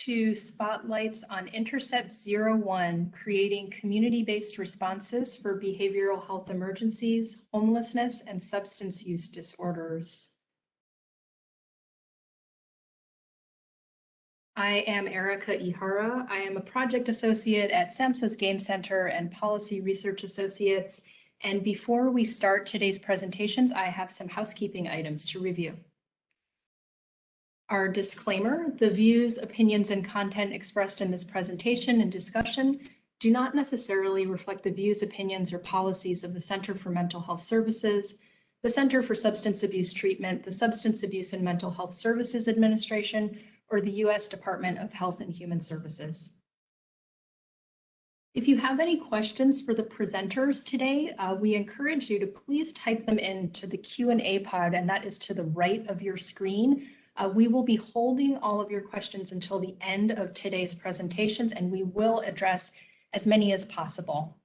to Spotlights on Intercept 01, creating community-based responses for behavioral health emergencies, homelessness, and substance use disorders. I am Erica Ihara. I am a project associate at SAMHSA's Gain Center and Policy Research Associates. And before we start today's presentations, I have some housekeeping items to review. Our disclaimer: the views, opinions, and content expressed in this presentation and discussion do not necessarily reflect the views, opinions, or policies of the Center for Mental Health Services, the Center for Substance Abuse Treatment, the Substance Abuse and Mental Health Services Administration, or the U.S. Department of Health and Human Services. If you have any questions for the presenters today, we encourage you to please type them into the Q&A pod, and that is to the right of your screen. We will be holding all of your questions until the end of today's presentations, and we will address as many as possible.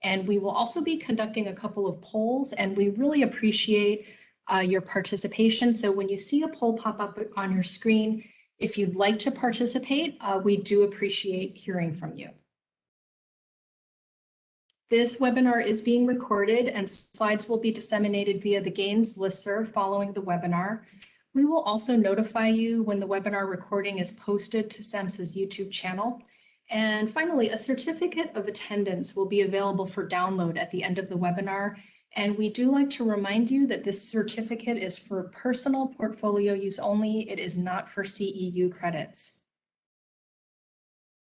And we will also be conducting a couple of polls, and we really appreciate your participation. So when you see a poll pop up on your screen, if you'd like to participate, we do appreciate hearing from you. This webinar is being recorded and slides will be disseminated via the Gains listserv following the webinar. We will also notify you when the webinar recording is posted to SAMHSA's YouTube channel. And finally, a certificate of attendance will be available for download at the end of the webinar. And we do like to remind you that this certificate is for personal portfolio use only. It is not for CEU credits.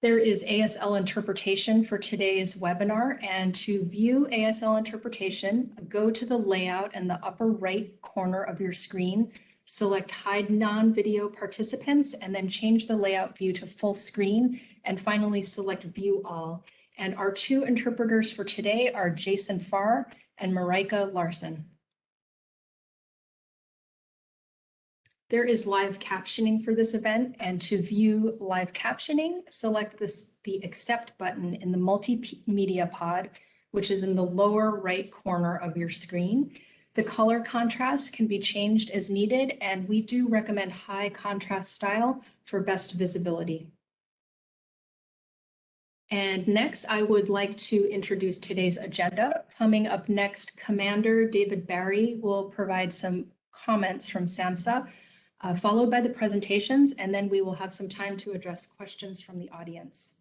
There is Asl Interpretation for today's webinar, and to view Asl Interpretation, go to the layout in the upper right corner of your screen, select Hide Non-Video Participants, and then change the layout view to full screen, and finally select View All. And our two interpreters for today are Jason Farr and Marika Larson. There is live captioning for this event, and to view live captioning, select the Accept button in the Multimedia pod, which is in the lower right corner of your screen. The color contrast can be changed as needed, and we do recommend high contrast style for best visibility. And next, I would like to introduce today's agenda. Coming up next, Commander David Barry will provide some comments from SAMHSA, followed by the presentations, and then we will have some time to address questions from the audience.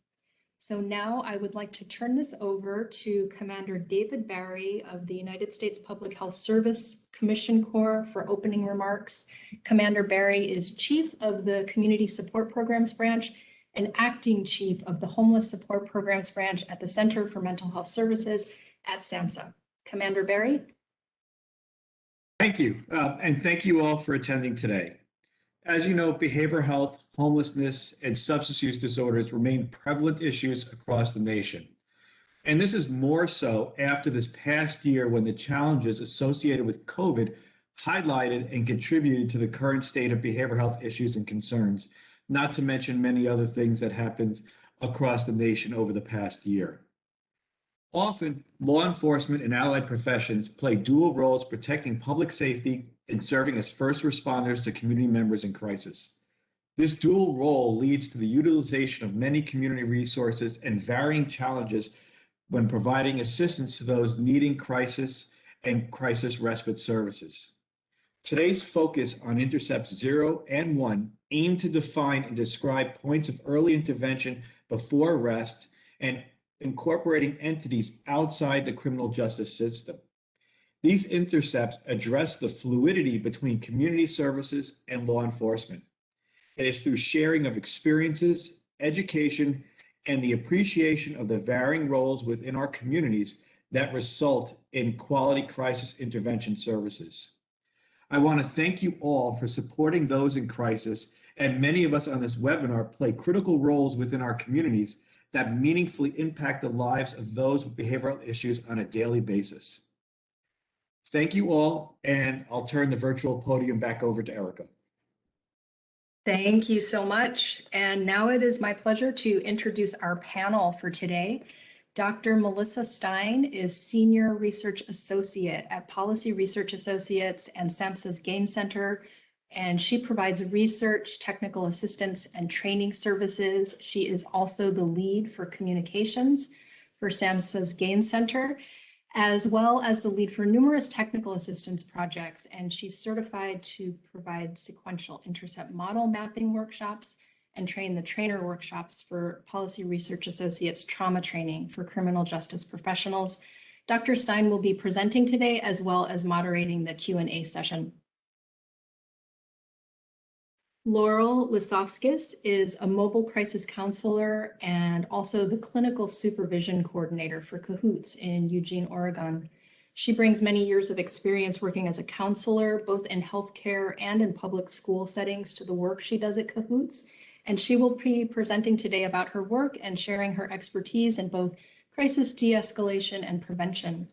So now I would like to turn this over to Commander David Barry of the United States Public Health Service Commission Corps for opening remarks. Commander Barry is Chief of the Community Support Programs Branch and Acting Chief of the Homeless Support Programs Branch at the Center for Mental Health Services at SAMHSA. Commander Barry? Thank you, and thank you all for attending today. As you know, behavioral health, homelessness, and substance use disorders remain prevalent issues across the nation. And this is more so after this past year when the challenges associated with COVID highlighted and contributed to the current state of behavioral health issues and concerns, not to mention many other things that happened across the nation over the past year. Often, law enforcement and allied professions play dual roles protecting public safety and serving as first responders to community members in crisis. This dual role leads to the utilization of many community resources and varying challenges when providing assistance to those needing crisis and crisis respite services. Today's focus on Intercepts 0 and 1 aim to define and describe points of early intervention before arrest and incorporating entities outside the criminal justice system. These intercepts address the fluidity between community services and law enforcement. It is through sharing of experiences, education, and the appreciation of the varying roles within our communities that result in quality crisis intervention services. I want to thank you all for supporting those in crisis, and many of us on this webinar play critical roles within our communities that meaningfully impact the lives of those with behavioral issues on a daily basis. Thank you all, and I'll turn the virtual podium back over to Erica. Thank you so much. And now it is my pleasure to introduce our panel for today. Dr. Melissa Stein is Senior Research Associate at Policy Research Associates and SAMHSA's Gain Center and she provides research, technical assistance, and training services. She is also the lead for communications for SAMHSA's GAIN Center, as well as the lead for numerous technical assistance projects. And she's certified to provide sequential intercept model mapping workshops and train the trainer workshops for policy research associates trauma training for criminal justice professionals. Dr. Stein will be presenting today as well as moderating the Q&A session. Laurel Lisovskis is a mobile crisis counselor and also the clinical supervision coordinator for Cahoots in Eugene, Oregon. She brings many years of experience working as a counselor, both in healthcare and in public school settings, to the work she does at Cahoots. And she will be presenting today about her work and sharing her expertise in both crisis de-escalation and prevention.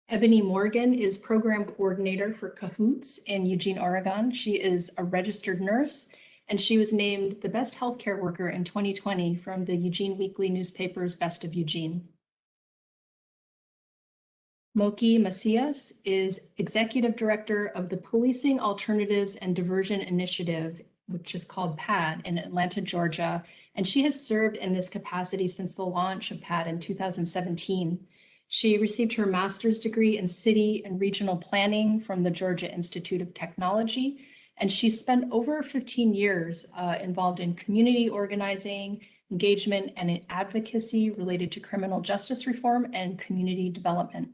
Ebony Morgan is program coordinator for Cahoots in Eugene, Oregon. She is a registered nurse, and she was named the best healthcare worker in 2020 from the Eugene Weekly newspaper's Best of Eugene. Moki Macias is executive director of the Policing Alternatives and Diversion Initiative, which is called PAD, in Atlanta, Georgia, and she has served in this capacity since the launch of PAD in 2017. She received her master's degree in city and regional planning from the Georgia Institute of Technology, and she spent over 15 years involved in community organizing, engagement, and in advocacy related to criminal justice reform and community development.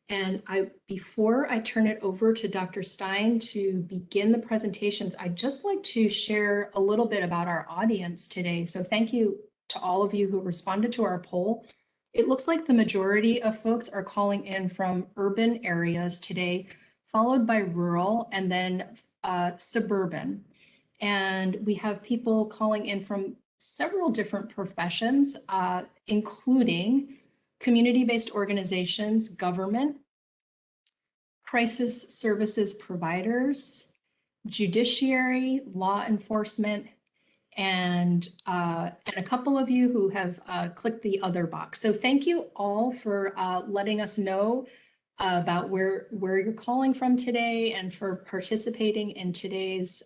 And before I turn it over to Dr. Stein to begin the presentations, I'd just like to share a little bit about our audience today. So thank you to all of you who responded to our poll. It looks like the majority of folks are calling in from urban areas today, followed by rural and then suburban. And we have people calling in from several different professions, including community-based organizations, government, crisis services providers, judiciary, law enforcement, and a couple of you who have clicked the other box. So thank you all for letting us know about where you're calling from today and for participating in today's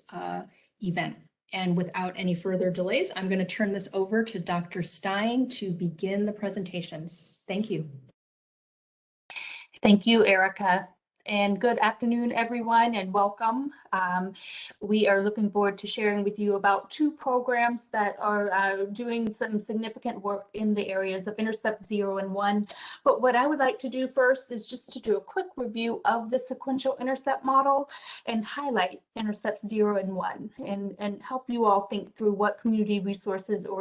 event. And without any further delays, I'm going to turn this over to Dr. Stein to begin the presentations. Thank you. Thank you, Erica. And good afternoon, everyone, and welcome. We are looking forward to sharing with you about two programs that are doing some significant work in the areas of Intercept 0 and 1. But what I would like to do first is just to do a quick review of the Sequential Intercept Model and highlight Intercept 0 and 1 and help you all think through what community resources or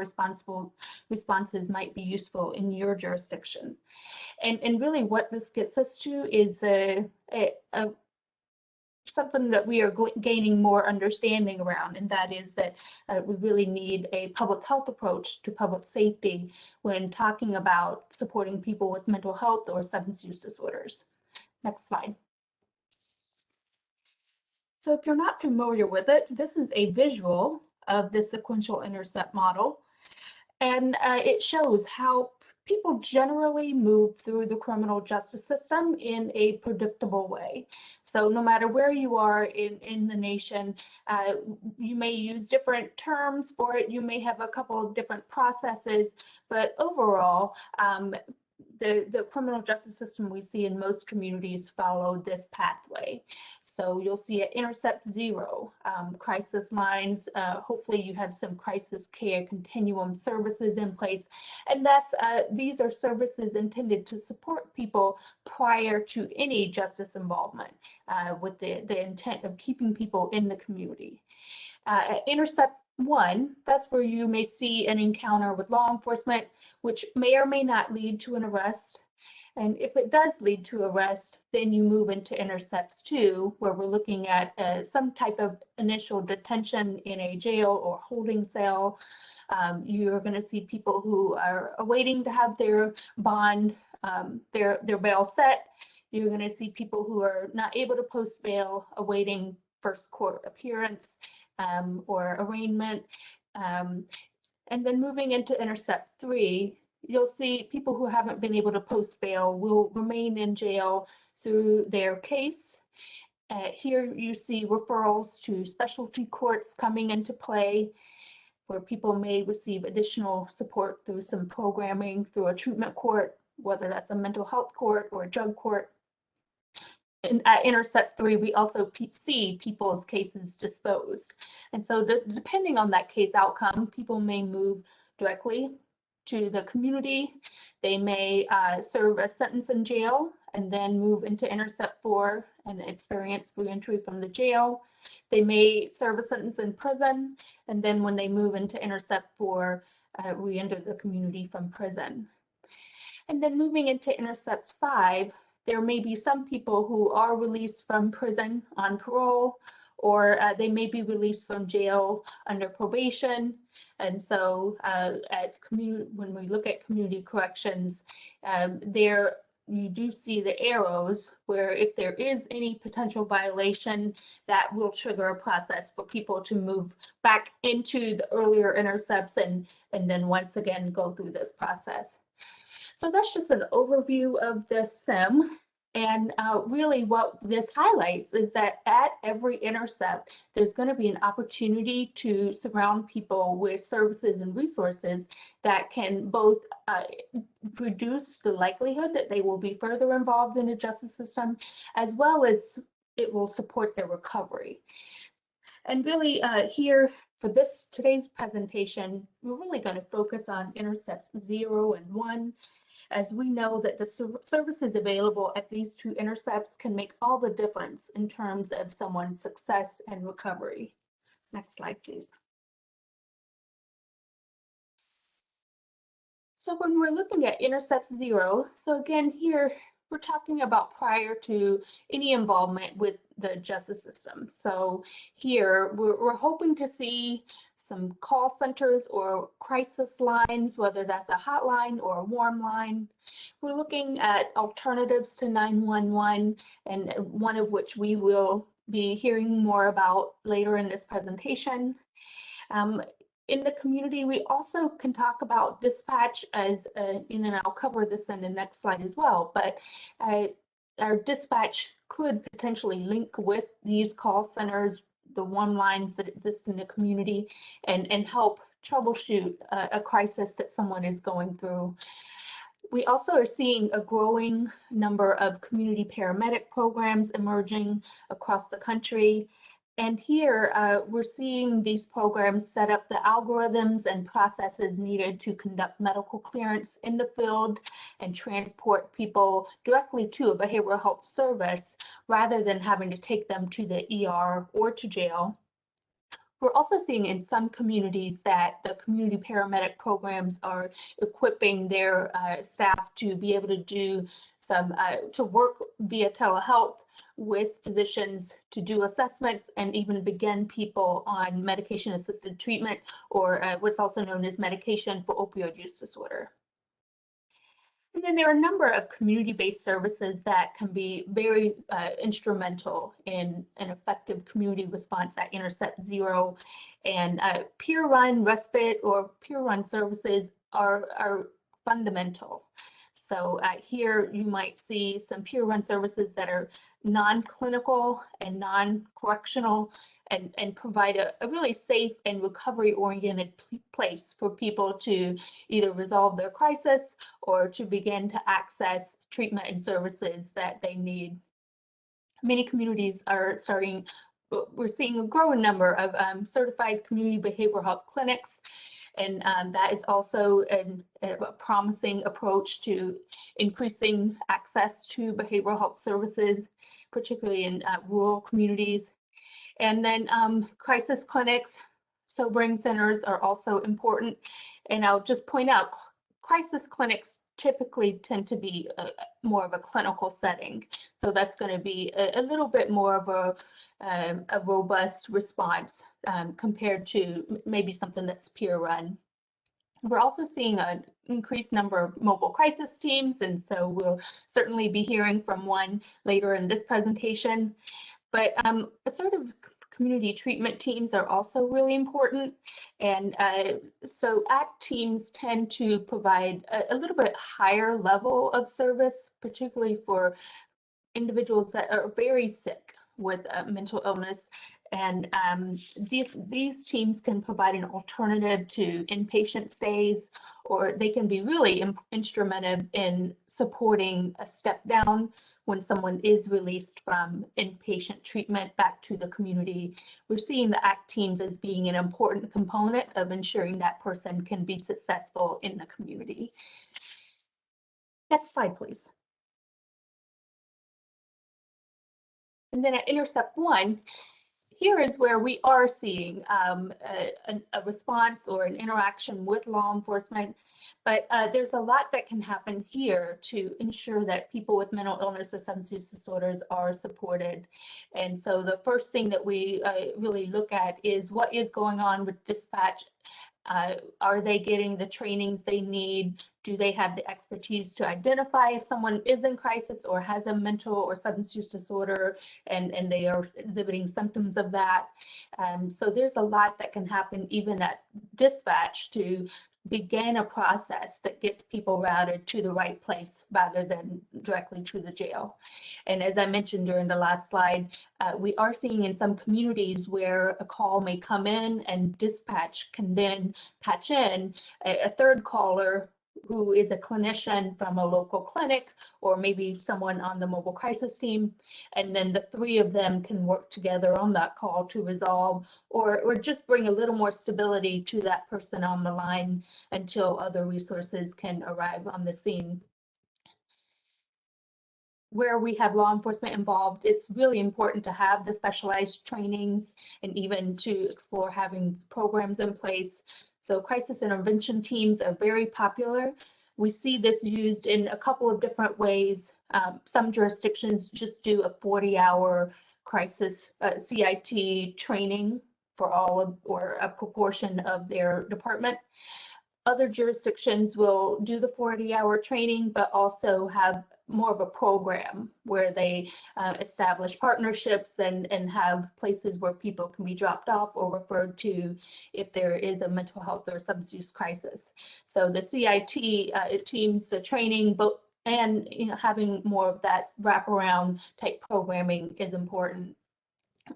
responses might be useful in your jurisdiction. And really what this gets us to is something that we are gaining more understanding around, and that is that we really need a public health approach to public safety when talking about supporting people with mental health or substance use disorders. Next slide. So if you're not familiar with it, this is a visual of the Sequential Intercept Model, and it shows how people generally move through the criminal justice system in a predictable way. So no matter where you are in the nation, you may use different terms for it. You may have a couple of different processes, but overall, the criminal justice system we see in most communities follow this pathway. So you'll see at Intercept 0, crisis lines. Hopefully you have some crisis care continuum services in place. And these are services intended to support people prior to any justice involvement with the intent of keeping people in the community. At Intercept 1, that's where you may see an encounter with law enforcement, which may or may not lead to an arrest. And if it does lead to arrest, then you move into Intercepts 2, where we're looking at some type of initial detention in a jail or holding cell. You're going to see people who are awaiting to have their bond, their bail set. You're going to see people who are not able to post bail, awaiting first court appearance or arraignment. And then moving into Intercept 3, you'll see people who haven't been able to post bail will remain in jail through their case. Here you see referrals to specialty courts coming into play, where people may receive additional support through some programming through a treatment court, whether that's a mental health court or a drug court. And at Intercept 3, we also see people's cases disposed. And so depending on that case outcome, people may move directly to the community. They may serve a sentence in jail and then move into Intercept 4 and experience reentry from the jail. They may serve a sentence in prison, and then when they move into Intercept 4, re-enter the community from prison. And then moving into Intercept 5, there may be some people who are released from prison on parole, or they may be released from jail under probation. And so when we look at community corrections, there you do see the arrows where if there is any potential violation, that will trigger a process for people to move back into the earlier intercepts and then once again go through this process. So that's just an overview of the SIM. And really what this highlights is that at every intercept, there's going to be an opportunity to surround people with services and resources that can both reduce the likelihood that they will be further involved in the justice system, as well as it will support their recovery. And really here for today's presentation, we're really going to focus on Intercepts 0 and 1. As we know that the services available at these two intercepts can make all the difference in terms of someone's success and recovery. Next slide, please. So when we're looking at Intercept 0, so again here, we're talking about prior to any involvement with the justice system. So here, we're hoping to see some call centers or crisis lines, whether that's a hotline or a warm line. We're looking at alternatives to 911, and one of which we will be hearing more about later in this presentation. In the community, we also can talk about dispatch and I'll cover this in the next slide as well, but our dispatch could potentially link with these call centers, the warm lines that exist in the community, and help troubleshoot a crisis that someone is going through. We also are seeing a growing number of community paramedic programs emerging across the country. And here we're seeing these programs set up the algorithms and processes needed to conduct medical clearance in the field and transport people directly to a behavioral health service rather than having to take them to the ER or to jail. We're also seeing in some communities that the community paramedic programs are equipping their staff to be able to do to work via telehealth with physicians to do assessments and even begin people on medication-assisted treatment, or what's also known as medication for opioid use disorder. And then there are a number of community-based services that can be very instrumental in an effective community response at Intercept 0. And peer run respite or peer run services are fundamental. So here you might see some peer run services that are non-clinical and non-correctional and provide a really safe and recovery-oriented place for people to either resolve their crisis or to begin to access treatment and services that they need. Many communities are we're seeing a growing number of certified community behavioral health clinics, and that is also a promising approach to increasing access to behavioral health services, particularly in rural communities. And then crisis clinics, sobering centers are also important. And I'll just point out, crisis clinics typically tend to be more of a clinical setting. So that's going to be a little bit more of a robust response compared to maybe something that's peer run. We're also seeing an increased number of mobile crisis teams, and so we'll certainly be hearing from one later in this presentation. But assertive community treatment teams are also really important. And so ACT teams tend to provide a little bit higher level of service, particularly for individuals that are very sick, with mental illness. And these teams can provide an alternative to inpatient stays, or they can be really instrumental in supporting a step down when someone is released from inpatient treatment back to the community. We're seeing the ACT teams as being an important component of ensuring that person can be successful in the community. Next slide, please. And then at Intercept 1, here is where we are seeing a response or an interaction with law enforcement, but there's a lot that can happen here to ensure that people with mental illness or substance use disorders are supported. And so the first thing that we really look at is what is going on with dispatch. Are they getting the trainings they need? Do they have the expertise to identify if someone is in crisis or has a mental or substance use disorder and they are exhibiting symptoms of that? So there's a lot that can happen even at dispatch to begin a process that gets people routed to the right place rather than directly to the jail. And as I mentioned during the last slide, we are seeing in some communities where a call may come in and dispatch can then patch in a third caller who is a clinician from a local clinic or maybe someone on the mobile crisis team, and then the three of them can work together on that call to resolve or just bring a little more stability to that person on the line until other resources can arrive on the scene. Where we have law enforcement involved, it's really important to have the specialized trainings and even to explore having programs in place. So crisis intervention teams are very popular. We see this used in a couple of different ways. Some jurisdictions just do a 40-hour crisis CIT training for all of or a proportion of their department. Other jurisdictions will do the 40-hour training, but also have more of a program where they establish partnerships and have places where people can be dropped off or referred to if there is a mental health or substance use crisis. So the CIT teams, the training, and having more of that wraparound type programming is important.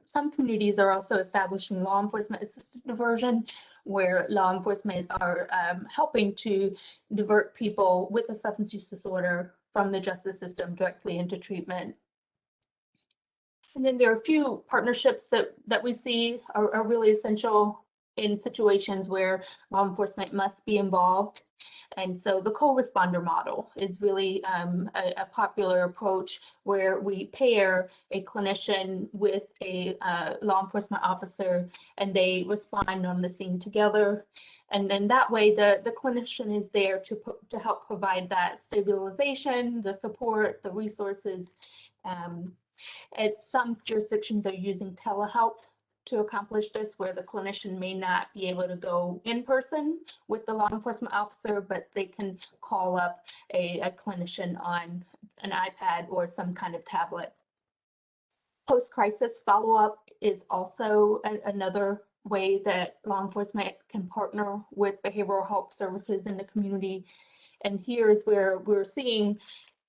Some communities are also establishing law enforcement assisted diversion, where law enforcement are helping to divert people with a substance use disorder from the justice system directly into treatment. And then there are a few partnerships that we see are really essential in situations where law enforcement must be involved. And so the co-responder model is really a popular approach where we pair a clinician with a law enforcement officer and they respond on the scene together. And then that way the clinician is there to help provide that stabilization, the support, the resources. And some jurisdictions are using telehealth to accomplish this, where the clinician may not be able to go in person with the law enforcement officer, but they can call up a clinician on an iPad or some kind of tablet. Post-crisis follow-up is also another way that law enforcement can partner with behavioral health services in the community. And here is where we're seeing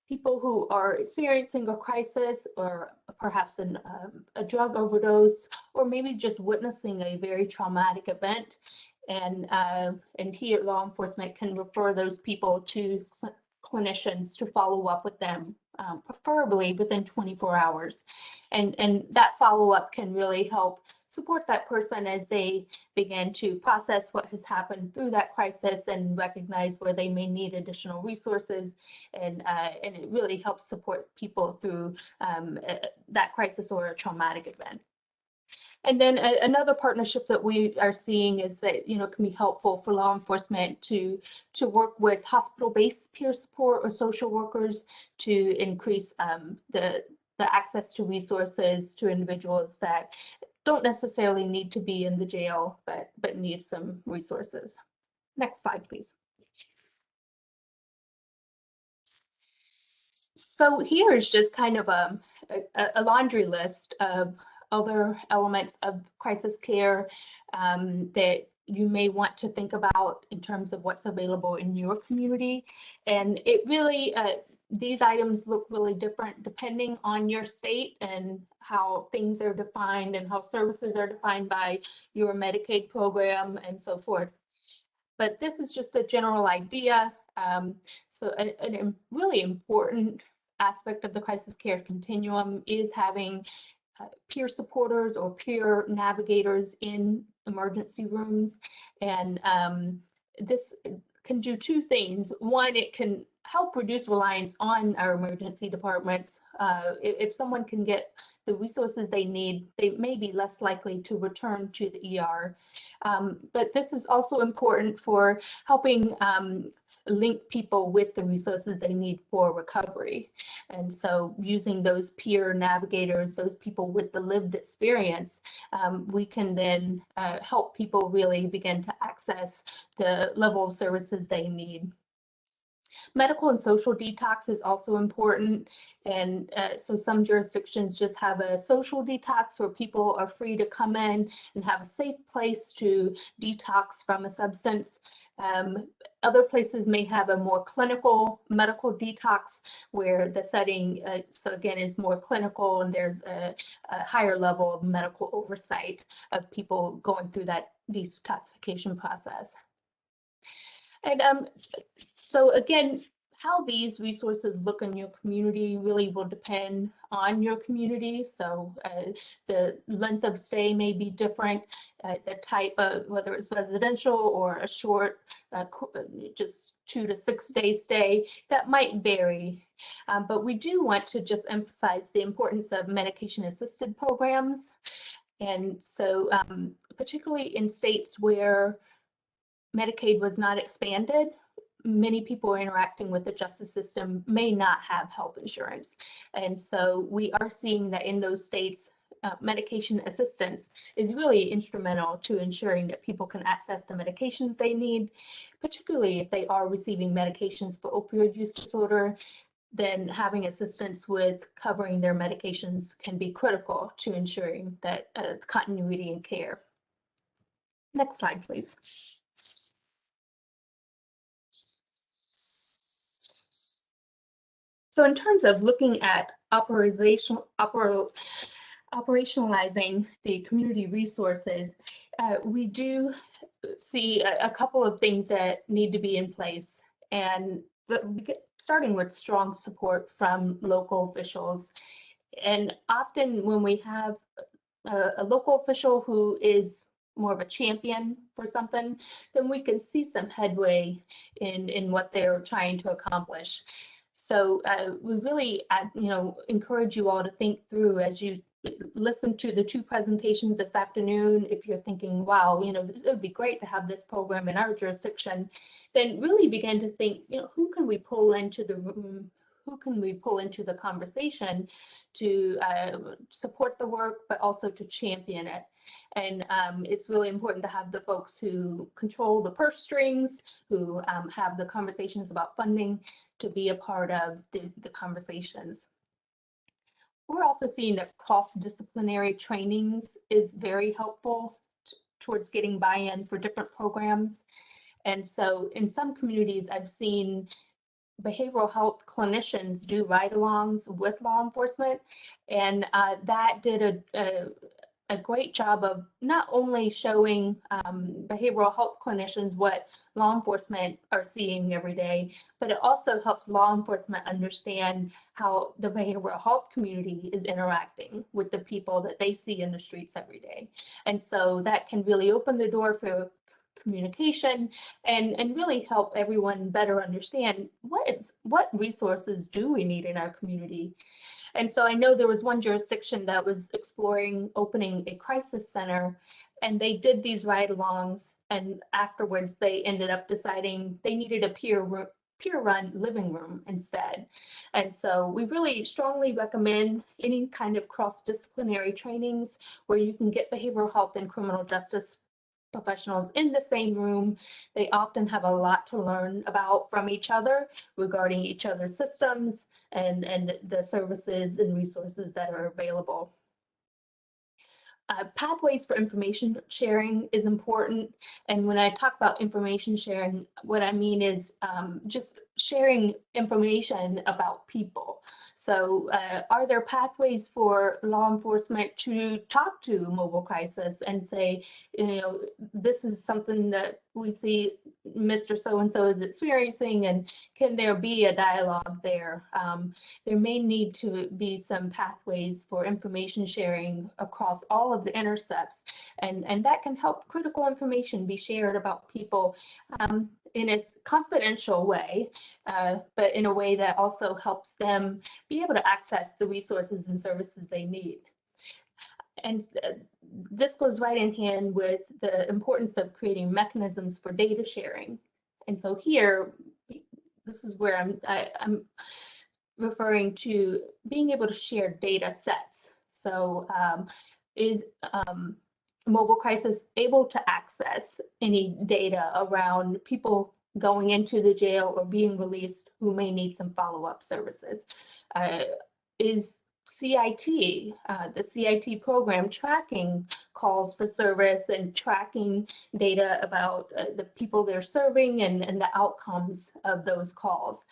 people who are experiencing a crisis or perhaps a drug overdose, or maybe just witnessing a very traumatic event. And here law enforcement can refer those people to clinicians to follow up with them, preferably within 24 hours. And that follow-up can really help support that person as they begin to process what has happened through that crisis and recognize where they may need additional resources. And it really helps support people through that crisis or a traumatic event. And then another partnership that we are seeing is that it can be helpful for law enforcement to work with hospital-based peer support or social workers to increase the access to resources to individuals that don't necessarily need to be in the jail, but need some resources. Next slide, please. So here is just kind of a laundry list of other elements of crisis care that you may want to think about in terms of what's available in your community. And it really, these items look really different depending on your state and how things are defined and how services are defined by your Medicaid program and so forth. But this is just a general idea. So a really important aspect of the crisis care continuum is having peer supporters or peer navigators in emergency rooms. And this can do two things. One, it can help reduce reliance on our emergency departments. If someone can get the resources they need, they may be less likely to return to the ER. But this is also important for helping link people with the resources they need for recovery. And so using those peer navigators, those people with the lived experience, we can then help people really begin to access the level of services they need. Medical and social detox is also important. And so some jurisdictions just have a social detox where people are free to come in and have a safe place to detox from a substance. Other places may have a more clinical medical detox where the setting, so again, is more clinical and there's a higher level of medical oversight of people going through that detoxification process. And so again, how these resources look in your community really will depend on your community. So the length of stay may be different, the type of, whether it's residential or a short, just 2 to 6 day stay, that might vary. But we do want to just emphasize the importance of medication assisted programs. And so particularly in states where Medicaid was not expanded, many people interacting with the justice system may not have health insurance. And so we are seeing that in those states, medication assistance is really instrumental to ensuring that people can access the medications they need, particularly if they are receiving medications for opioid use disorder. Then having assistance with covering their medications can be critical to ensuring that continuity in care. Next slide, please. So in terms of looking at operationalizing the community resources, we do see a couple of things that need to be in place. And starting with strong support from local officials. And often when we have a local official who is more of a champion for something, then we can see some headway in what they're trying to accomplish. So we really, encourage you all to think through as you listen to the two presentations this afternoon. If you're thinking, wow, it would be great to have this program in our jurisdiction, then really begin to think, who can we pull into the room? Who can we pull into the conversation to support the work, but also to champion it? And it's really important to have the folks who control the purse strings, who have the conversations about funding, to be a part of the conversations. We're also seeing that cross-disciplinary trainings is very helpful towards getting buy-in for different programs. And so in some communities, I've seen behavioral health clinicians do ride-alongs with law enforcement, and that did a great job of not only showing behavioral health clinicians what law enforcement are seeing every day, but it also helps law enforcement understand how the behavioral health community is interacting with the people that they see in the streets every day. And so that can really open the door for communication and really help everyone better understand what resources do we need in our community. And so I know there was one jurisdiction that was exploring opening a crisis center, and they did these ride-alongs, and afterwards they ended up deciding they needed a peer-run living room instead. And so we really strongly recommend any kind of cross-disciplinary trainings where you can get behavioral health and criminal justice professionals in the same room. They often have a lot to learn about from each other regarding each other's systems and the services and resources that are available. Pathways for information sharing is important. And when I talk about information sharing, what I mean is just sharing information about people. So are there pathways for law enforcement to talk to mobile crisis and say, you know, this is something that we see Mr. So-and-so is experiencing, and can there be a dialogue there? There may need to be some pathways for information sharing across all of the intercepts, and that can help critical information be shared about people in a confidential way, but in a way that also helps them be able to access the resources and services they need. And this goes right in hand with the importance of creating mechanisms for data sharing. And so here, this is where I'm referring to being able to share data sets. So is mobile crisis able to access any data around people going into the jail or being released who may need some follow-up services? Is CIT, the CIT program, tracking calls for service and tracking data about the people they're serving and the outcomes of those calls?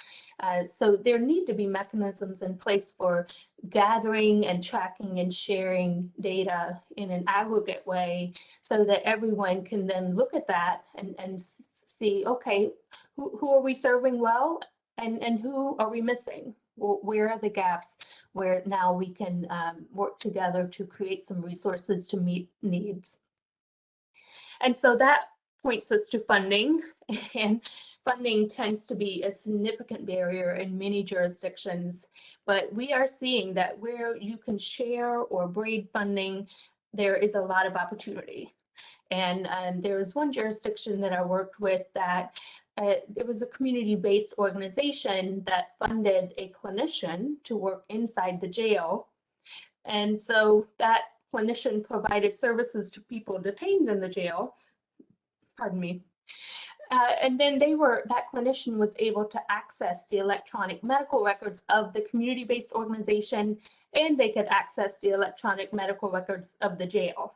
So there need to be mechanisms in place for gathering and tracking and sharing data in an aggregate way so that everyone can then look at that and see, okay, who are we serving well and who are we missing? Where are the gaps where now we can work together to create some resources to meet needs? And so that points us to funding, and funding tends to be a significant barrier in many jurisdictions, but we are seeing that where you can share or braid funding, there is a lot of opportunity. And there was one jurisdiction that I worked with that it was a community-based organization that funded a clinician to work inside the jail. And so that clinician provided services to people detained in the jail, pardon me. And then that clinician was able to access the electronic medical records of the community-based organization, and they could access the electronic medical records of the jail.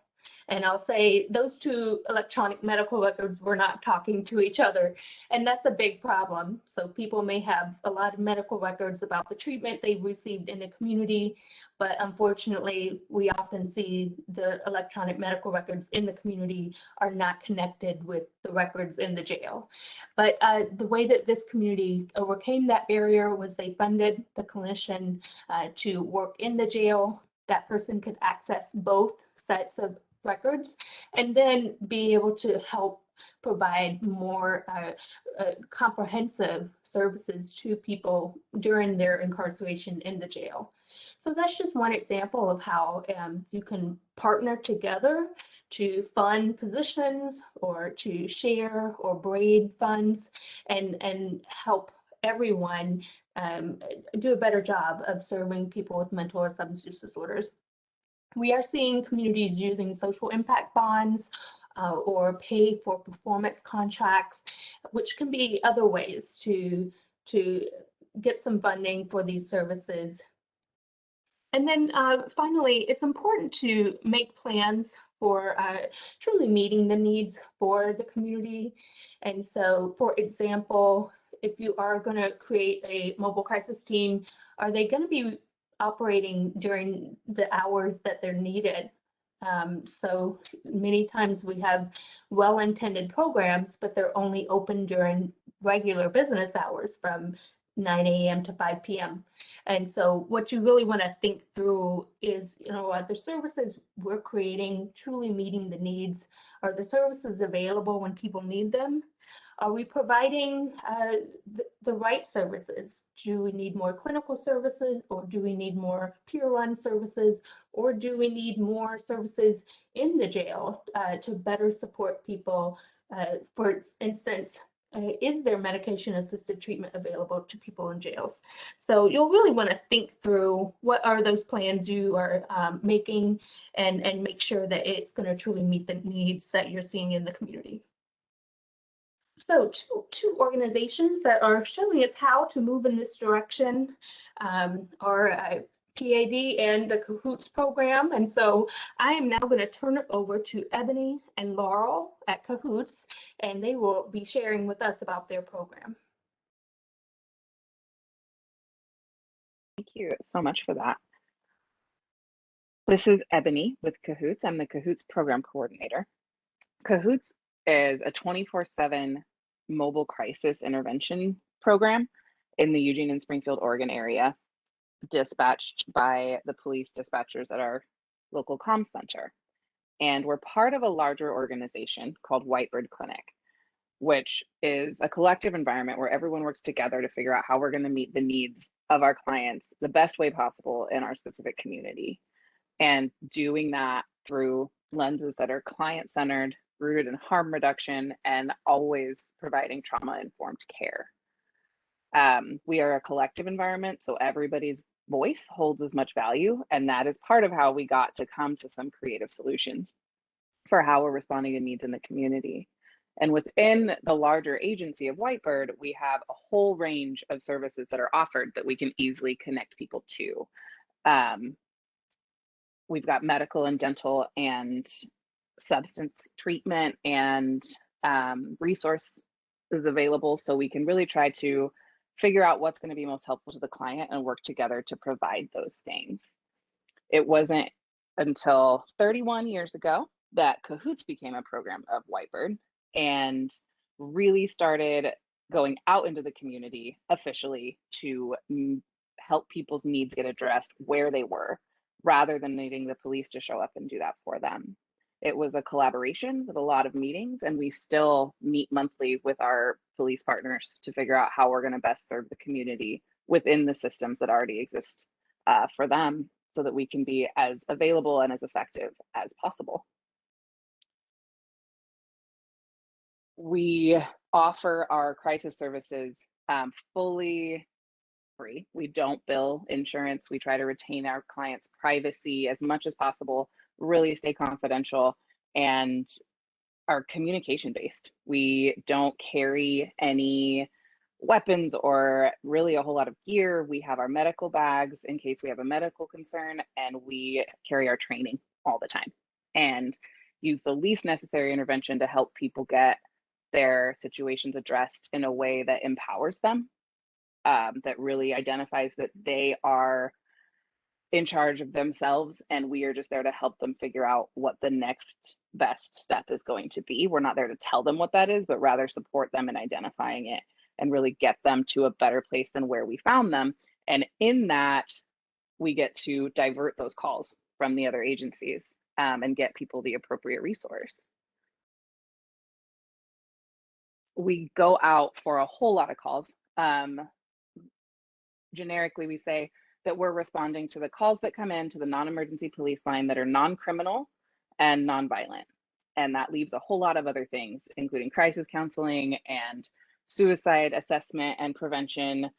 And I'll say those two electronic medical records were not talking to each other, and that's a big problem. So people may have a lot of medical records about the treatment they've received in the community, but unfortunately, we often see the electronic medical records in the community are not connected with the records in the jail. But the way that this community overcame that barrier was they funded the clinician to work in the jail. That person could access both sets of records and then be able to help provide more comprehensive services to people during their incarceration in the jail. So that's just one example of how you can partner together to fund positions or to share or braid funds and help everyone do a better job of serving people with mental or substance use disorders. We are seeing communities using social impact bonds or pay for performance contracts, which can be other ways to get some funding for these services. And then finally, it's important to make plans for truly meeting the needs for the community. And so, for example, if you are going to create a mobile crisis team, are they going to be operating during the hours that they're needed? So many times we have well-intended programs, but they're only open during regular business hours from 9 a.m. to 5 p.m. And so what you really want to think through is, you know, are the services we're creating truly meeting the needs? Are the services available when people need them? Are we providing the right services? Do we need more clinical services, or do we need more peer run services, or do we need more services in the jail to better support people? For instance, is there medication-assisted treatment available to people in jails? So you'll really want to think through what are those plans you are making and make sure that it's going to truly meet the needs that you're seeing in the community. So two organizations that are showing us how to move in this direction are PAD and the Cahoots program. And so I am now going to turn it over to Ebony and Laurel at Cahoots, and they will be sharing with us about their program. Thank you so much for that. This is Ebony with Cahoots. I'm the Cahoots program coordinator. Cahoots is a 24/7 mobile crisis intervention program in the Eugene and Springfield, Oregon area, dispatched by the police dispatchers at our local comm center. And we're part of a larger organization called Whitebird Clinic, which is a collective environment where everyone works together to figure out how we're going to meet the needs of our clients the best way possible in our specific community. And doing that through lenses that are client-centered, rooted in harm reduction, and always providing trauma-informed care. We are a collective environment, so everybody's voice holds as much value, and that is part of how we got to come to some creative solutions for how we're responding to needs in the community. And within the larger agency of Whitebird, we have a whole range of services that are offered that we can easily connect people to. We've got medical and dental and substance treatment and resources available, so we can really try to figure out what's going to be most helpful to the client and work together to provide those things. It wasn't until 31 years ago that Cahoots became a program of Whitebird and really started going out into the community officially to help people's needs get addressed where they were, rather than needing the police to show up and do that for them. It was a collaboration with a lot of meetings, and we still meet monthly with our police partners to figure out how we're going to best serve the community within the systems that already exist for them, so that we can be as available and as effective as possible. We offer our crisis services fully free. We don't bill insurance. We try to retain our clients' privacy as much as possible, really stay confidential, and are communication based. We don't carry any weapons or really a whole lot of gear. We have our medical bags in case we have a medical concern, and we carry our training all the time and use the least necessary intervention to help people get their situations addressed in a way that empowers them, that really identifies that they are in charge of themselves, and we are just there to help them figure out what the next best step is going to be. We're not there to tell them what that is, but rather support them in identifying it and really get them to a better place than where we found them. And in that, we get to divert those calls from the other agencies and get people the appropriate resource. We go out for a whole lot of calls. Generically, we say that we're responding to the calls that come in to the non-emergency police line that are non-criminal and non-violent. And that leaves a whole lot of other things, including crisis counseling and suicide assessment and prevention.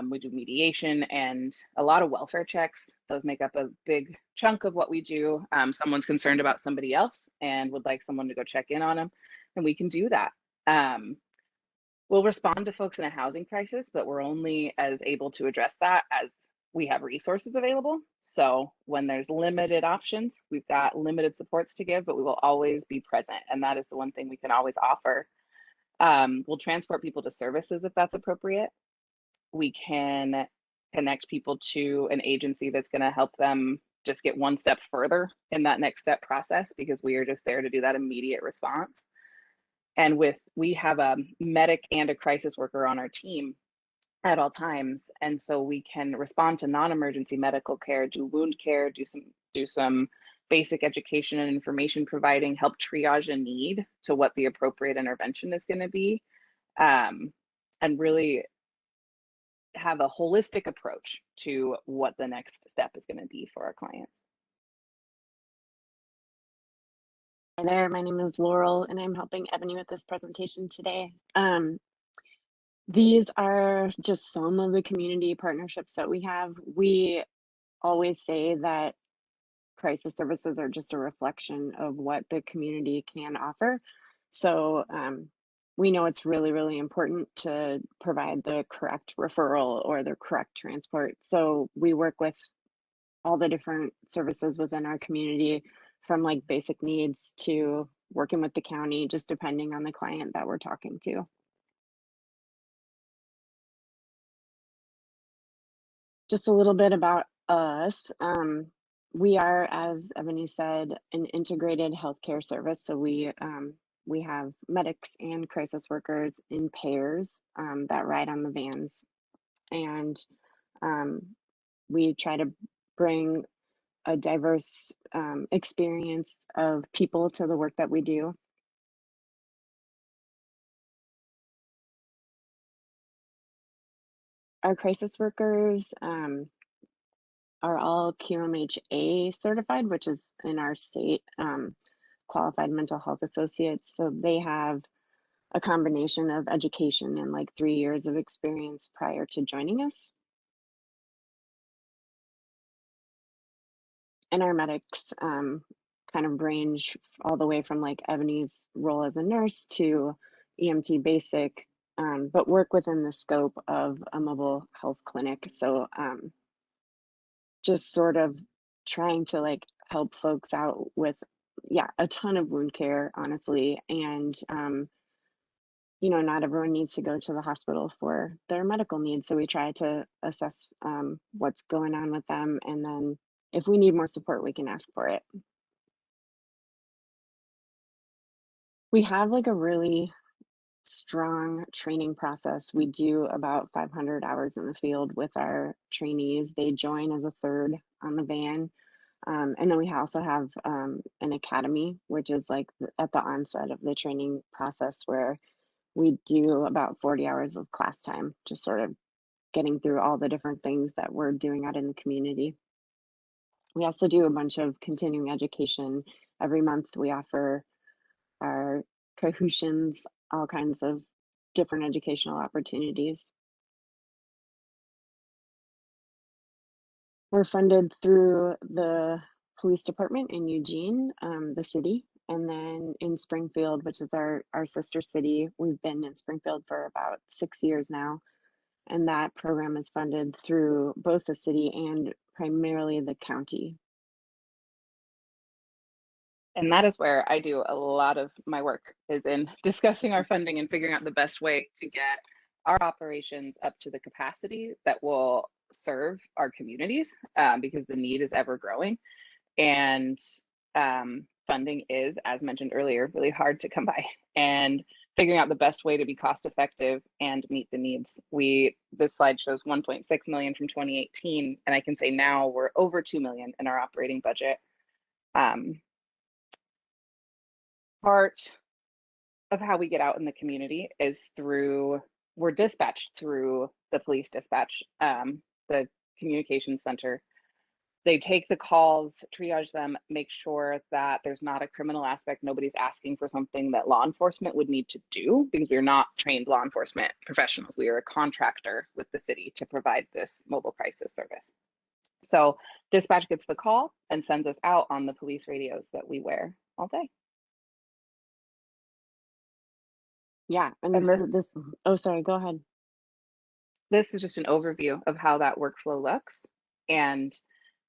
We do mediation and a lot of welfare checks. Those make up a big chunk of what we do. Someone's concerned about somebody else and would like someone to go check in on them, and we can do that. We'll respond to folks in a housing crisis, but we're only as able to address that as we have resources available. So when there's limited options, we've got limited supports to give, but we will always be present. And that is the one thing we can always offer. We'll transport people to services if that's appropriate. We can connect people to an agency that's going to help them just get one step further in that next step process, because we are just there to do that immediate response. And we have a medic and a crisis worker on our team at all times, and so we can respond to non-emergency medical care, do wound care, do some basic education and information providing, help triage a need to what the appropriate intervention is going to be, and really have a holistic approach to what the next step is going to be for our clients. Hi there, my name is Laurel, and I'm helping Ebony with this presentation today. These are just some of the community partnerships that we have. We always say that crisis services are just a reflection of what the community can offer. So we know it's really, really important to provide the correct referral or the correct transport. So we work with all the different services within our community, from like basic needs to working with the county, just depending on the client that we're talking to. Just a little bit about us. We are, as Ebony said, an integrated healthcare service. So we have medics and crisis workers in pairs that ride on the vans, and we try to bring a diverse experience of people to the work that we do. Our crisis workers are all QMHA certified, which is in our state, qualified mental health associates. So they have a combination of education and like 3 years of experience prior to joining us. And our medics kind of range all the way from like Ebony's role as a nurse to EMT basic, but work within the scope of a mobile health clinic. So just sort of trying to like help folks out with, yeah, a ton of wound care, honestly. And, you know, not everyone needs to go to the hospital for their medical needs. So we try to assess what's going on with them. And then if we need more support, we can ask for it. We have like a really strong training process. We do about 500 hours in the field with our trainees. They join as a third on the van. And then we also have an academy, which is like at the onset of the training process, where we do about 40 hours of class time, just sort of getting through all the different things that we're doing out in the community. We also do a bunch of continuing education. Every month we offer our Kahootians, all kinds of different educational opportunities. We're funded through the police department in Eugene, the city, and then in Springfield, which is our sister city. We've been in Springfield for about 6 years now, and that program is funded through both the city and primarily the county. And that is where I do a lot of my work, is in discussing our funding and figuring out the best way to get our operations up to the capacity that will serve our communities, because the need is ever growing. And funding is, as mentioned earlier, really hard to come by, and figuring out the best way to be cost effective and meet the needs. This slide shows 1.6 million from 2018, and I can say now we're over 2 million in our operating budget. Part of how we get out in the community is we're dispatched through the police dispatch, the communications center. They take the calls, triage them, make sure that there's not a criminal aspect. Nobody's asking for something that law enforcement would need to do, because we're not trained law enforcement professionals. We are a contractor with the city to provide this mobile crisis service. So dispatch gets the call and sends us out on the police radios that we wear all day. Yeah, and oh, sorry, go ahead. This is just an overview of how that workflow looks, and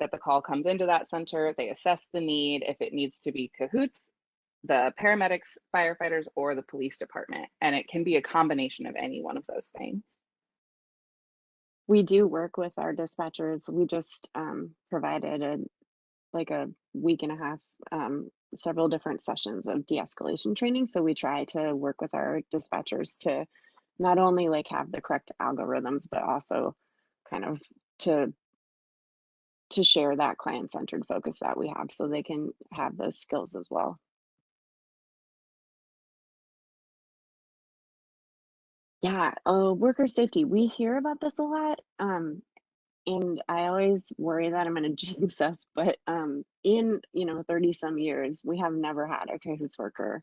that the call comes into that center. They assess the need, if it needs to be cahoots, the paramedics, firefighters, or the police department. And it can be a combination of any one of those things. We do work with our dispatchers. We just provided a week and a half, several different sessions of de-escalation training. So we try to work with our dispatchers to not only like have the correct algorithms, but also kind of to share that client-centered focus that we have, so they can have those skills as well. Yeah, worker safety. We hear about this a lot. And I always worry that I'm going to jinx us, but in 30 some years, we have never had a crisis worker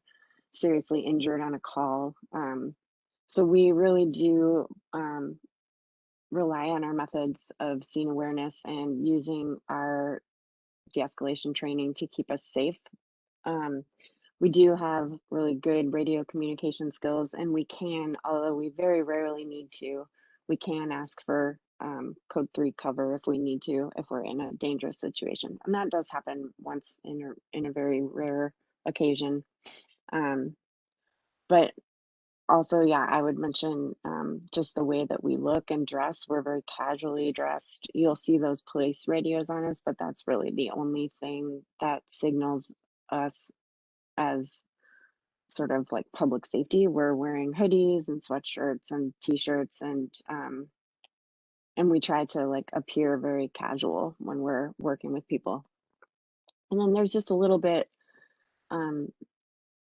seriously injured on a call. So we really do rely on our methods of scene awareness and using our de-escalation training to keep us safe. We do have really good radio communication skills, and we can, although we very rarely need to, we can ask for code 3 cover if we need to, if we're in a dangerous situation. And that does happen once in a very rare occasion. But also, yeah, I would mention just the way that we look and dress. We're very casually dressed. You'll see those police radios on us, but that's really the only thing that signals us as sort of like public safety. We're wearing hoodies and sweatshirts and t-shirts, and we try to like appear very casual when we're working with people. And then there's just a little bit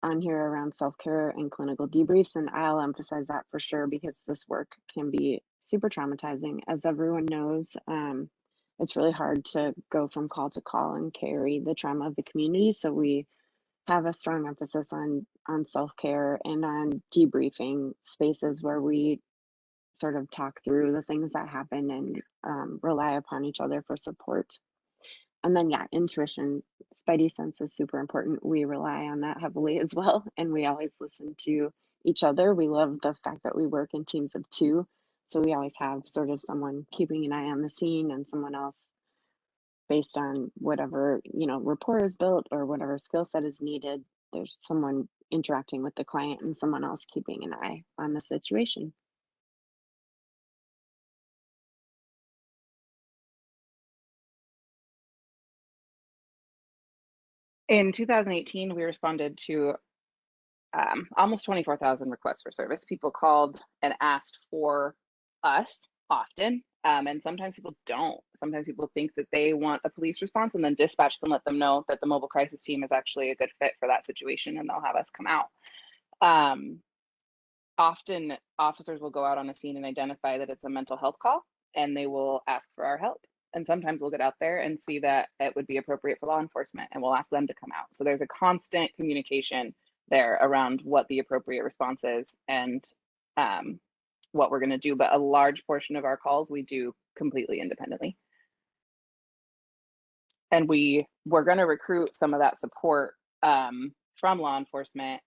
on here around self-care and clinical debriefs, and I'll emphasize that for sure because this work can be super traumatizing. As everyone knows, it's really hard to go from call to call and carry the trauma of the community. So we have a strong emphasis on self-care and on debriefing spaces where we sort of talk through the things that happen and rely upon each other for support. And then, yeah, intuition, spidey sense is super important. We rely on that heavily as well. And we always listen to each other. We love the fact that we work in teams of 2. So we always have sort of someone keeping an eye on the scene and someone else based on whatever, rapport is built or whatever skill set is needed. There's someone interacting with the client and someone else keeping an eye on the situation. In 2018, we responded to almost 24,000 requests for service. People called and asked for us often, and sometimes people don't. Sometimes people think that they want a police response, and then dispatch can let them know that the mobile crisis team is actually a good fit for that situation, and they'll have us come out. Often, officers will go out on a scene and identify that it's a mental health call, and they will ask for our help. And sometimes we'll get out there and see that it would be appropriate for law enforcement, and we'll ask them to come out. So there's a constant communication there around what the appropriate response is and what we're going to do. But a large portion of our calls we do completely independently. And we're going to recruit some of that support from law enforcement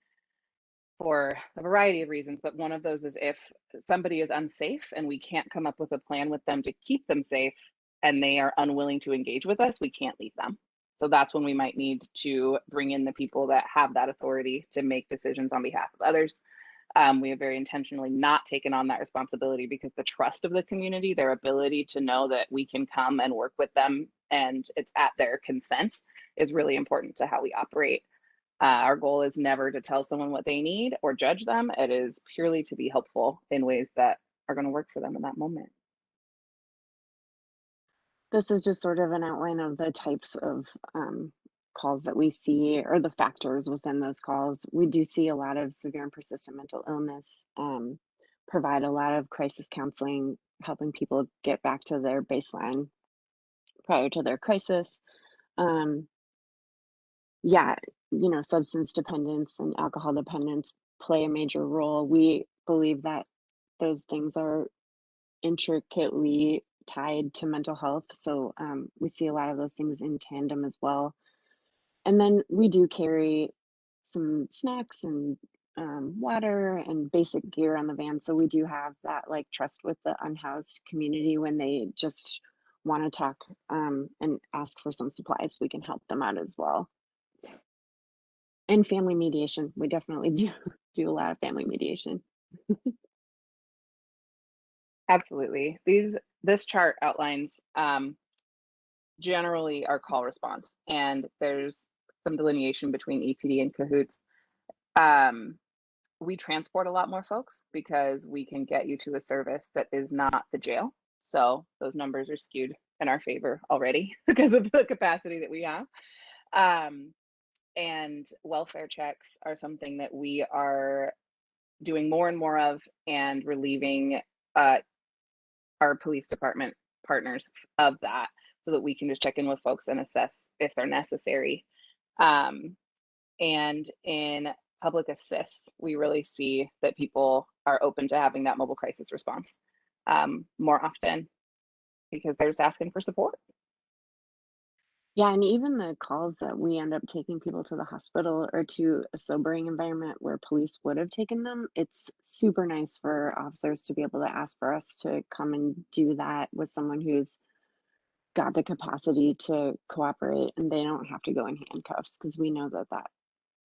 for a variety of reasons. But one of those is if somebody is unsafe and we can't come up with a plan with them to keep them safe, and they are unwilling to engage with us, we can't leave them. So that's when we might need to bring in the people that have that authority to make decisions on behalf of others. We have very intentionally not taken on that responsibility because the trust of the community, their ability to know that we can come and work with them and it's at their consent, is really important to how we operate. Our goal is never to tell someone what they need or judge them. It is purely to be helpful in ways that are going to work for them in that moment. This is just sort of an outline of the types of calls that we see or the factors within those calls. We do see a lot of severe and persistent mental illness, provide a lot of crisis counseling, helping people get back to their baseline prior to their crisis. Yeah, substance dependence and alcohol dependence play a major role. We believe that those things are intricately tied to mental health. So we see a lot of those things in tandem as well. And then we do carry some snacks and water and basic gear on the van. So we do have that like trust with the unhoused community when they just want to talk and ask for some supplies. We can help them out as well. And family mediation. We definitely do a lot of family mediation. Absolutely. This chart outlines generally our call response, and there's some delineation between EPD and cahoots. We transport a lot more folks because we can get you to a service that is not the jail. So those numbers are skewed in our favor already because of the capacity that we have. And welfare checks are something that we are doing more and more of, and relieving our police department partners of that so that we can just check in with folks and assess if they're necessary. And in public assists, we really see that people are open to having that mobile crisis response more often because they're just asking for support. Yeah, and even the calls that we end up taking people to the hospital or to a sobering environment where police would have taken them, it's super nice for officers to be able to ask for us to come and do that with someone who's got the capacity to cooperate and they don't have to go in handcuffs because we know that that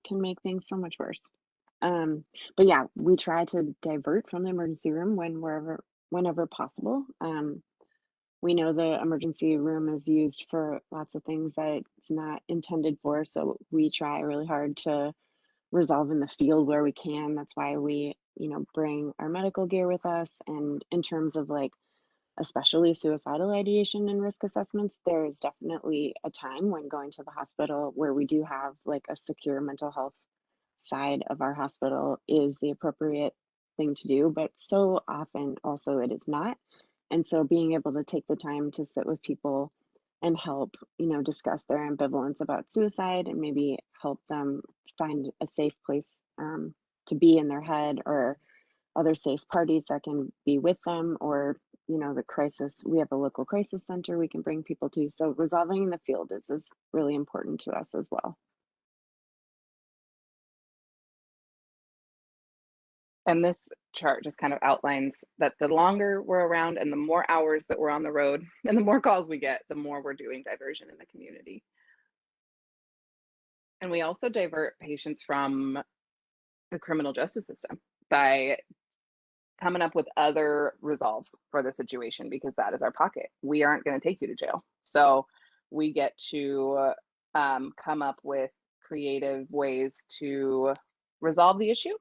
can make things so much worse. Um, but yeah, we try to divert from the emergency room whenever possible. We know the emergency room is used for lots of things that it's not intended for, so we try really hard to resolve in the field where we can. That's why we, bring our medical gear with us. And in terms of like, especially suicidal ideation and risk assessments, there is definitely a time when going to the hospital where we do have like a secure mental health side of our hospital is the appropriate thing to do, but so often also it is not. And so being able to take the time to sit with people and help, discuss their ambivalence about suicide and maybe help them find a safe place to be in their head or other safe parties that can be with them or the crisis, we have a local crisis center we can bring people to, so resolving in the field is really important to us as well. And this chart just kind of outlines that the longer we're around and the more hours that we're on the road and the more calls we get, the more we're doing diversion in the community. And we also divert patients from the criminal justice system by coming up with other resolves for the situation, because that is our pocket. We aren't going to take you to jail. So we get to come up with creative ways to resolve the issue,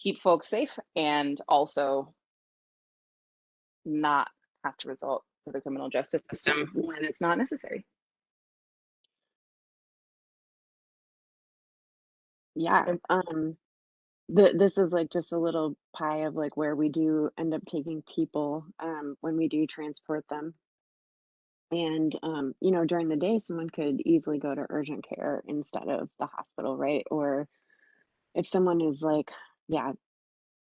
keep folks safe, and also not have to resort to the criminal justice system when it's not necessary. Yeah. This is like just a little pie of like where we do end up taking people when we do transport them. And during the day, someone could easily go to urgent care instead of the hospital, right? Or if someone is like, yeah,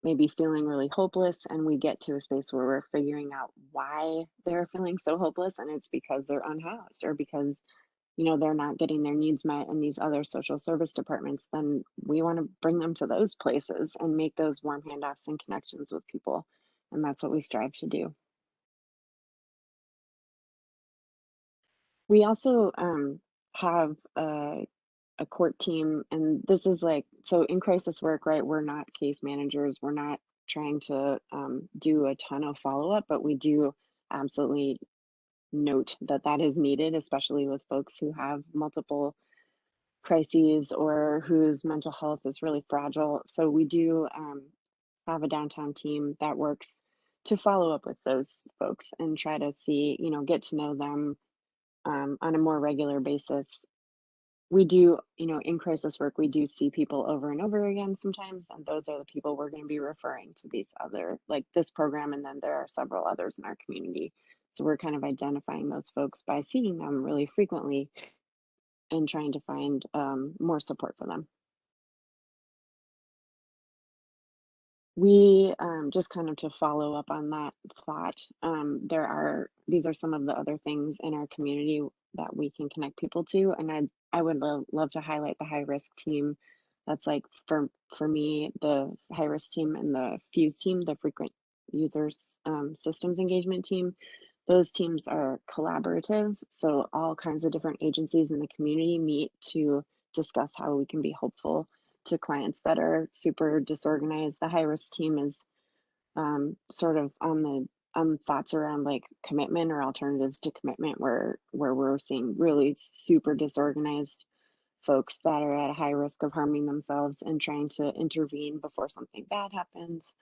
maybe feeling really hopeless, and we get to a space where we're figuring out why they're feeling so hopeless, and it's because they're unhoused or because they're not getting their needs met in these other social service departments, then we want to bring them to those places and make those warm handoffs and connections with people. And that's what we strive to do. We also have a court team, and this is like, so in crisis work, right? We're not case managers, we're not trying to do a ton of follow up, but we do absolutely note that that is needed, especially with folks who have multiple crises or whose mental health is really fragile. So we do have a downtown team that works to follow up with those folks and try to see, get to know them on a more regular basis. We do, in crisis work, we do see people over and over again sometimes, and those are the people we're going to be referring to these other, like this program, and then there are several others in our community. So we're kind of identifying those folks by seeing them really frequently and trying to find more support for them. We just kind of to follow up on that thought, these are some of the other things in our community that we can connect people to, and I would love to highlight the high risk team. That's like for me, the high risk team and the Fuse team, the frequent users systems engagement team. Those teams are collaborative, so all kinds of different agencies in the community meet to discuss how we can be helpful to clients that are super disorganized. The high risk team is sort of on thoughts around like commitment or alternatives to commitment, where we're seeing really super disorganized folks that are at a high risk of harming themselves and trying to intervene before something bad happens.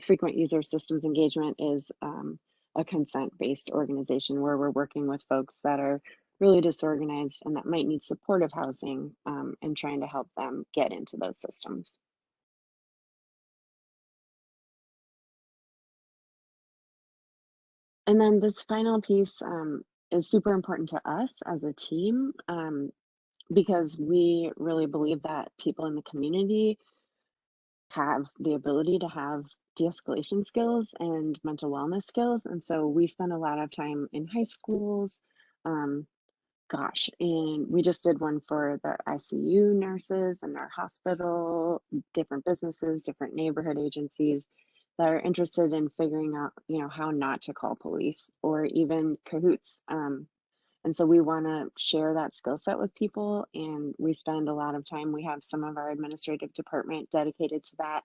Frequent user systems engagement is a consent-based organization where we're working with folks that are really disorganized and that might need supportive housing and trying to help them get into those systems. And then this final piece is super important to us as a team because we really believe that people in the community have the ability to have de-escalation skills and mental wellness skills. And so we spend a lot of time in high schools, Gosh, and we just did one for the ICU nurses in our hospital, different businesses, different neighborhood agencies that are interested in figuring out, how not to call police or even cahoots. And so we want to share that skill set with people, and we spend a lot of time. We have some of our administrative department dedicated to that,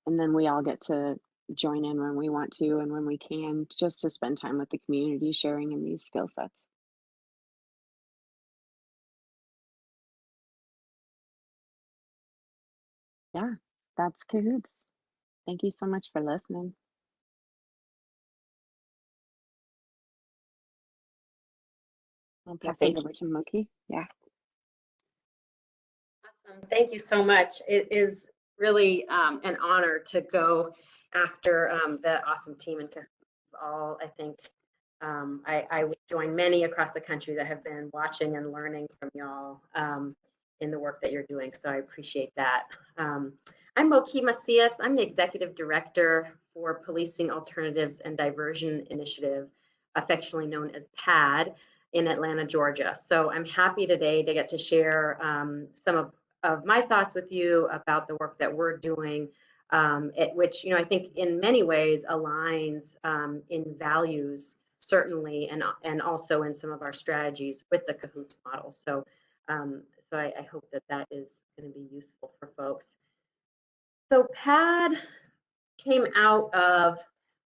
and then we all get to join in when we want to and when we can, just to spend time with the community sharing in these skill sets. Yeah, that's cahoots. Thank you so much for listening. I'll Yeah, pass it thank over you. to Mookie. Yeah. Awesome. Thank you so much. It is really an honor to go after the awesome team in Cahoots. All I think I would join many across the country that have been watching and learning from y'all in the work that you're doing. So I appreciate that. I'm Mookie Macias. I'm the Executive Director for Policing Alternatives and Diversion Initiative, affectionately known as PAD, in Atlanta, Georgia. So I'm happy today to get to share some of my thoughts with you about the work that we're doing, which I think in many ways aligns in values, certainly, and also in some of our strategies with the Cahoots model. So, so I hope that is going to be useful for folks. So PAD came out of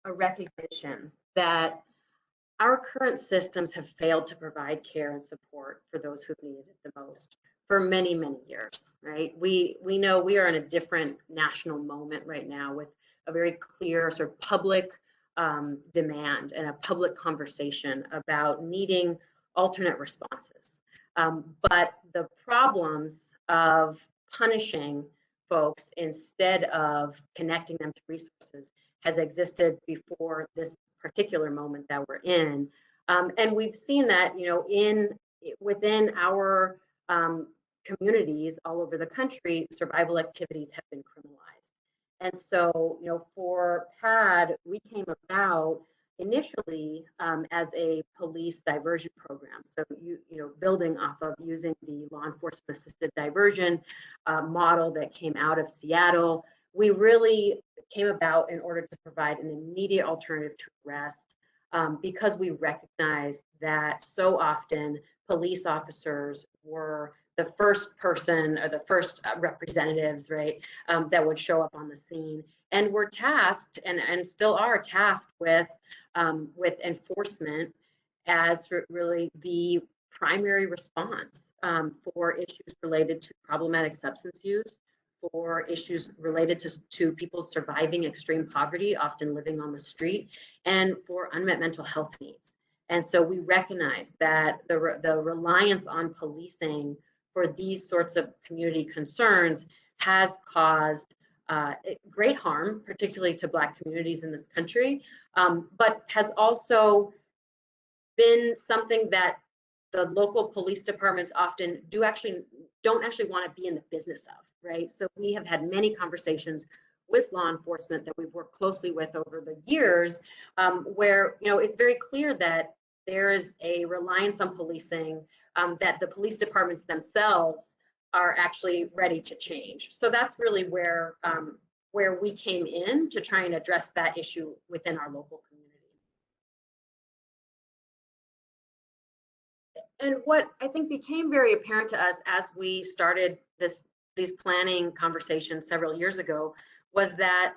a recognition that our current systems have failed to provide care and support for those who've needed it the most for many, many years, right? We know we are in a different national moment right now with a very clear sort of public demand and a public conversation about needing alternate responses. But the problems of punishing folks instead of connecting them to resources has existed before this particular moment that we're in. And we've seen that, within our communities all over the country, survival activities have been criminalized. And so, for PAD, we came about initially as a police diversion program. So, building off of using the law enforcement assisted diversion model that came out of Seattle, we really came about in order to provide an immediate alternative to arrest because we recognized that so often police officers were the first person or the first representatives, right, that would show up on the scene, and were tasked and still are tasked with enforcement as really the primary response for issues related to problematic substance use, for issues related to people surviving extreme poverty, often living on the street, and for unmet mental health needs. And so we recognize that the reliance on policing for these sorts of community concerns has caused great harm, particularly to Black communities in this country, but has also been something that the local police departments often don't actually want to be in the business of, right? So we have had many conversations with law enforcement that we've worked closely with over the years, where it's very clear that there is a reliance on policing that the police departments themselves are actually ready to change. So that's really where we came in to try and address that issue within our local community. And what I think became very apparent to us as we started these planning conversations several years ago was that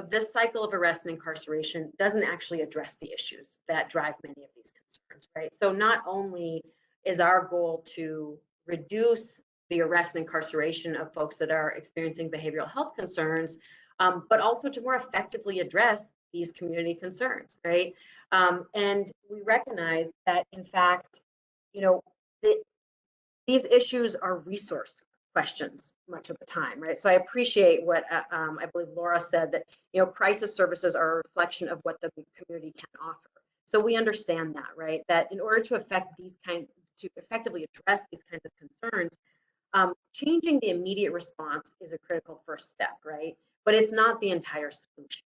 this cycle of arrest and incarceration doesn't actually address the issues that drive many of these concerns, right? So not only is our goal to reduce the arrest and incarceration of folks that are experiencing behavioral health concerns, but also to more effectively address these community concerns, right? And we recognize that, in fact, these issues are resource questions much of the time, right? So I appreciate what I believe Laura said, that crisis services are a reflection of what the community can offer. So we understand that, right? That in order to effectively address these kinds of concerns, changing the immediate response is a critical first step, right? But it's not the entire solution,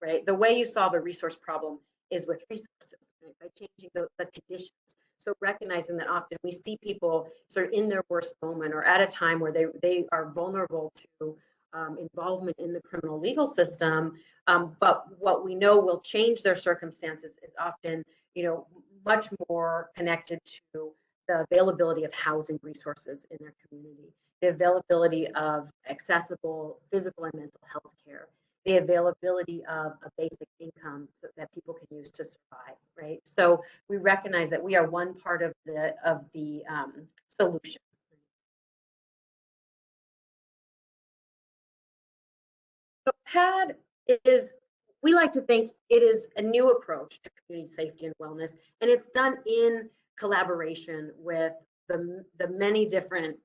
right? The way you solve a resource problem is with resources, right? By changing the conditions. So recognizing that often we see people sort of in their worst moment or at a time where they are vulnerable to involvement in the criminal legal system, but what we know will change their circumstances is often, much more connected to the availability of housing resources in their community, the availability of accessible physical and mental health care, the availability of a basic income that people can use to survive, right? So we recognize that we are one part of the solution. So PAD is, we like to think it is a new approach to community safety and wellness, and it's done in collaboration with the many different,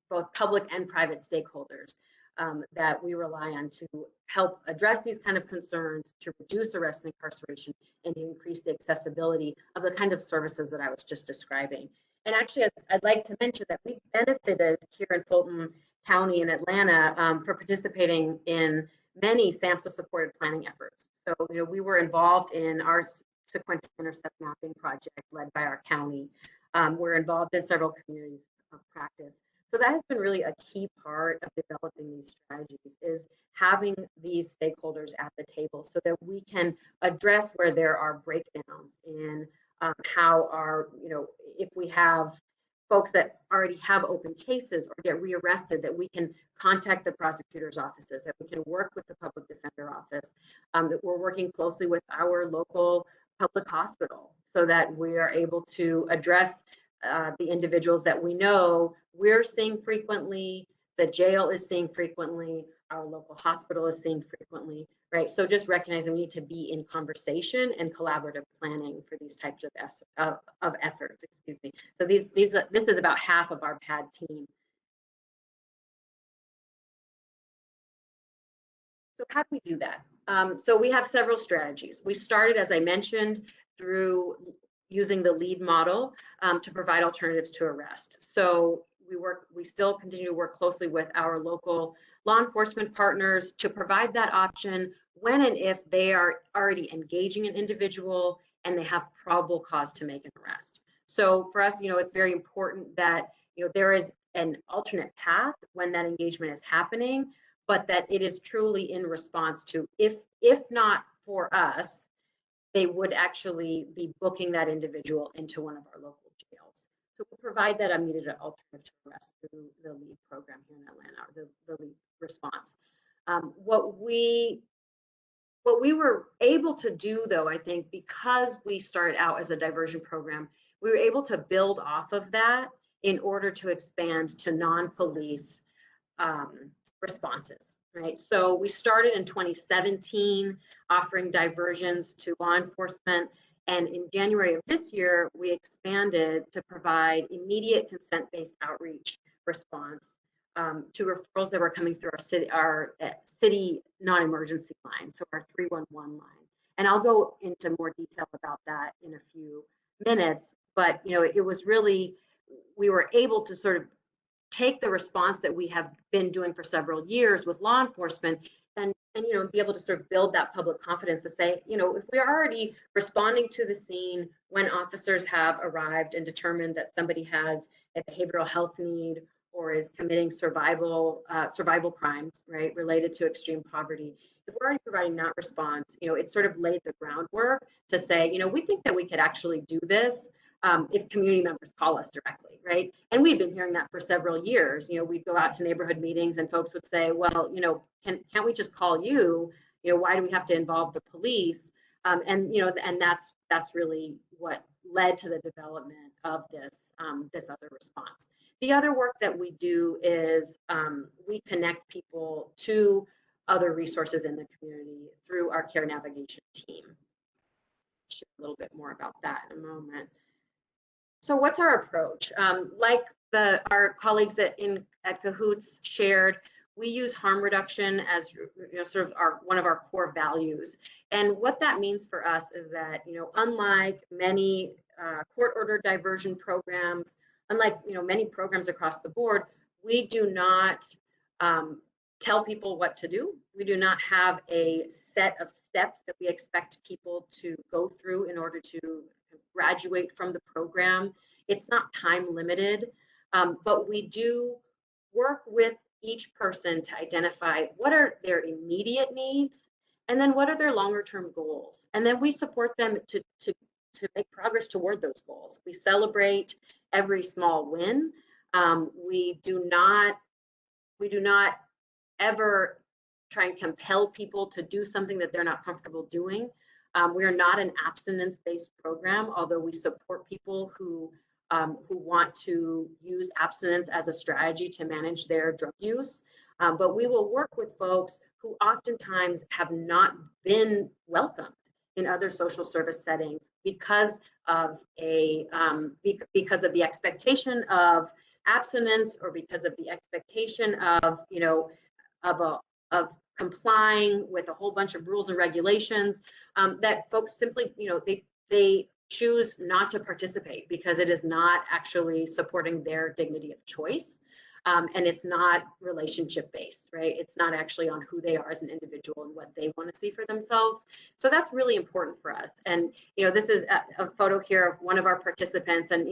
both public and private stakeholders that we rely on to help address these kind of concerns, to reduce arrest and incarceration, and to increase the accessibility of the kind of services that I was just describing. And actually, I'd like to mention that we benefited here in Fulton County in Atlanta for participating in many SAMHSA supported planning efforts. So, we were involved in our Sequential Intercept Mapping project led by our county. We're involved in several communities of practice. So that has been really a key part of developing these strategies, is having these stakeholders at the table so that we can address where there are breakdowns in how our, if we have folks that already have open cases or get rearrested, that we can contact the prosecutor's offices, that we can work with the public defender office, that we're working closely with our local public hospital so that we are able to address the individuals that we know we're seeing frequently, the jail is seeing frequently, our local hospital is seeing frequently, right? So just recognizing we need to be in conversation and collaborative planning for these types of efforts, excuse me. So this is about half of our PAD team. So how do we do that? So we have several strategies. We started, as I mentioned, through using the LEAD model to provide alternatives to arrest. So we still continue to work closely with our local law enforcement partners to provide that option when and if they are already engaging an individual and they have probable cause to make an arrest. So for us, it's very important that there is an alternate path when that engagement is happening, but that it is truly in response to, if not for us, they would actually be booking that individual into one of our local jails. So we'll provide that immediate alternative to arrest through the LEAD program here in Atlanta, or the LEAD response. What we were able to do, though, I think, because we started out as a diversion program, we were able to build off of that in order to expand to non-police responses. Right. So we started in 2017 offering diversions to law enforcement. And in January of this year, we expanded to provide immediate consent-based outreach response to referrals that were coming through our city non-emergency line, so our 311 line. And I'll go into more detail about that in a few minutes. But, it was really, we were able to sort of take the response that we have been doing for several years with law enforcement and be able to sort of build that public confidence to say, if we're already responding to the scene when officers have arrived and determined that somebody has a behavioral health need or is committing survival crimes, right, related to extreme poverty, if we're already providing that response, it sort of laid the groundwork to say, we think that we could actually do this if community members call us directly, right? And we've been hearing that for several years. We'd go out to neighborhood meetings and folks would say, well, can't we just call you? Why do we have to involve the police? And that's really what led to the development of this other response. The other work that we do is we connect people to other resources in the community through our care navigation team. I'll share a little bit more about that in a moment. So what's our approach? Like our colleagues at Cahoots shared, we use harm reduction as sort of one of our core values. And what that means for us is that unlike many court-ordered diversion programs, unlike many programs across the board, we do not tell people what to do. We do not have a set of steps that we expect people to go through in order to graduate from the program. It's not time limited, but we do work with each person to identify what are their immediate needs, and then what are their longer term goals. And then we support them to make progress toward those goals. We celebrate every small win. We do not ever try and compel people to do something that they're not comfortable doing. We are not an abstinence-based program, although we support people who want to use abstinence as a strategy to manage their drug use. But we will work with folks who oftentimes have not been welcomed in other social service settings because of the expectation of abstinence, or because of the expectation of of complying with a whole bunch of rules and regulations, that folks simply they choose not to participate because it is not actually supporting their dignity of choice. And it's not relationship based, right? It's not actually on who they are as an individual and what they want to see for themselves. So that's really important for us. And this is a photo here of one of our participants. And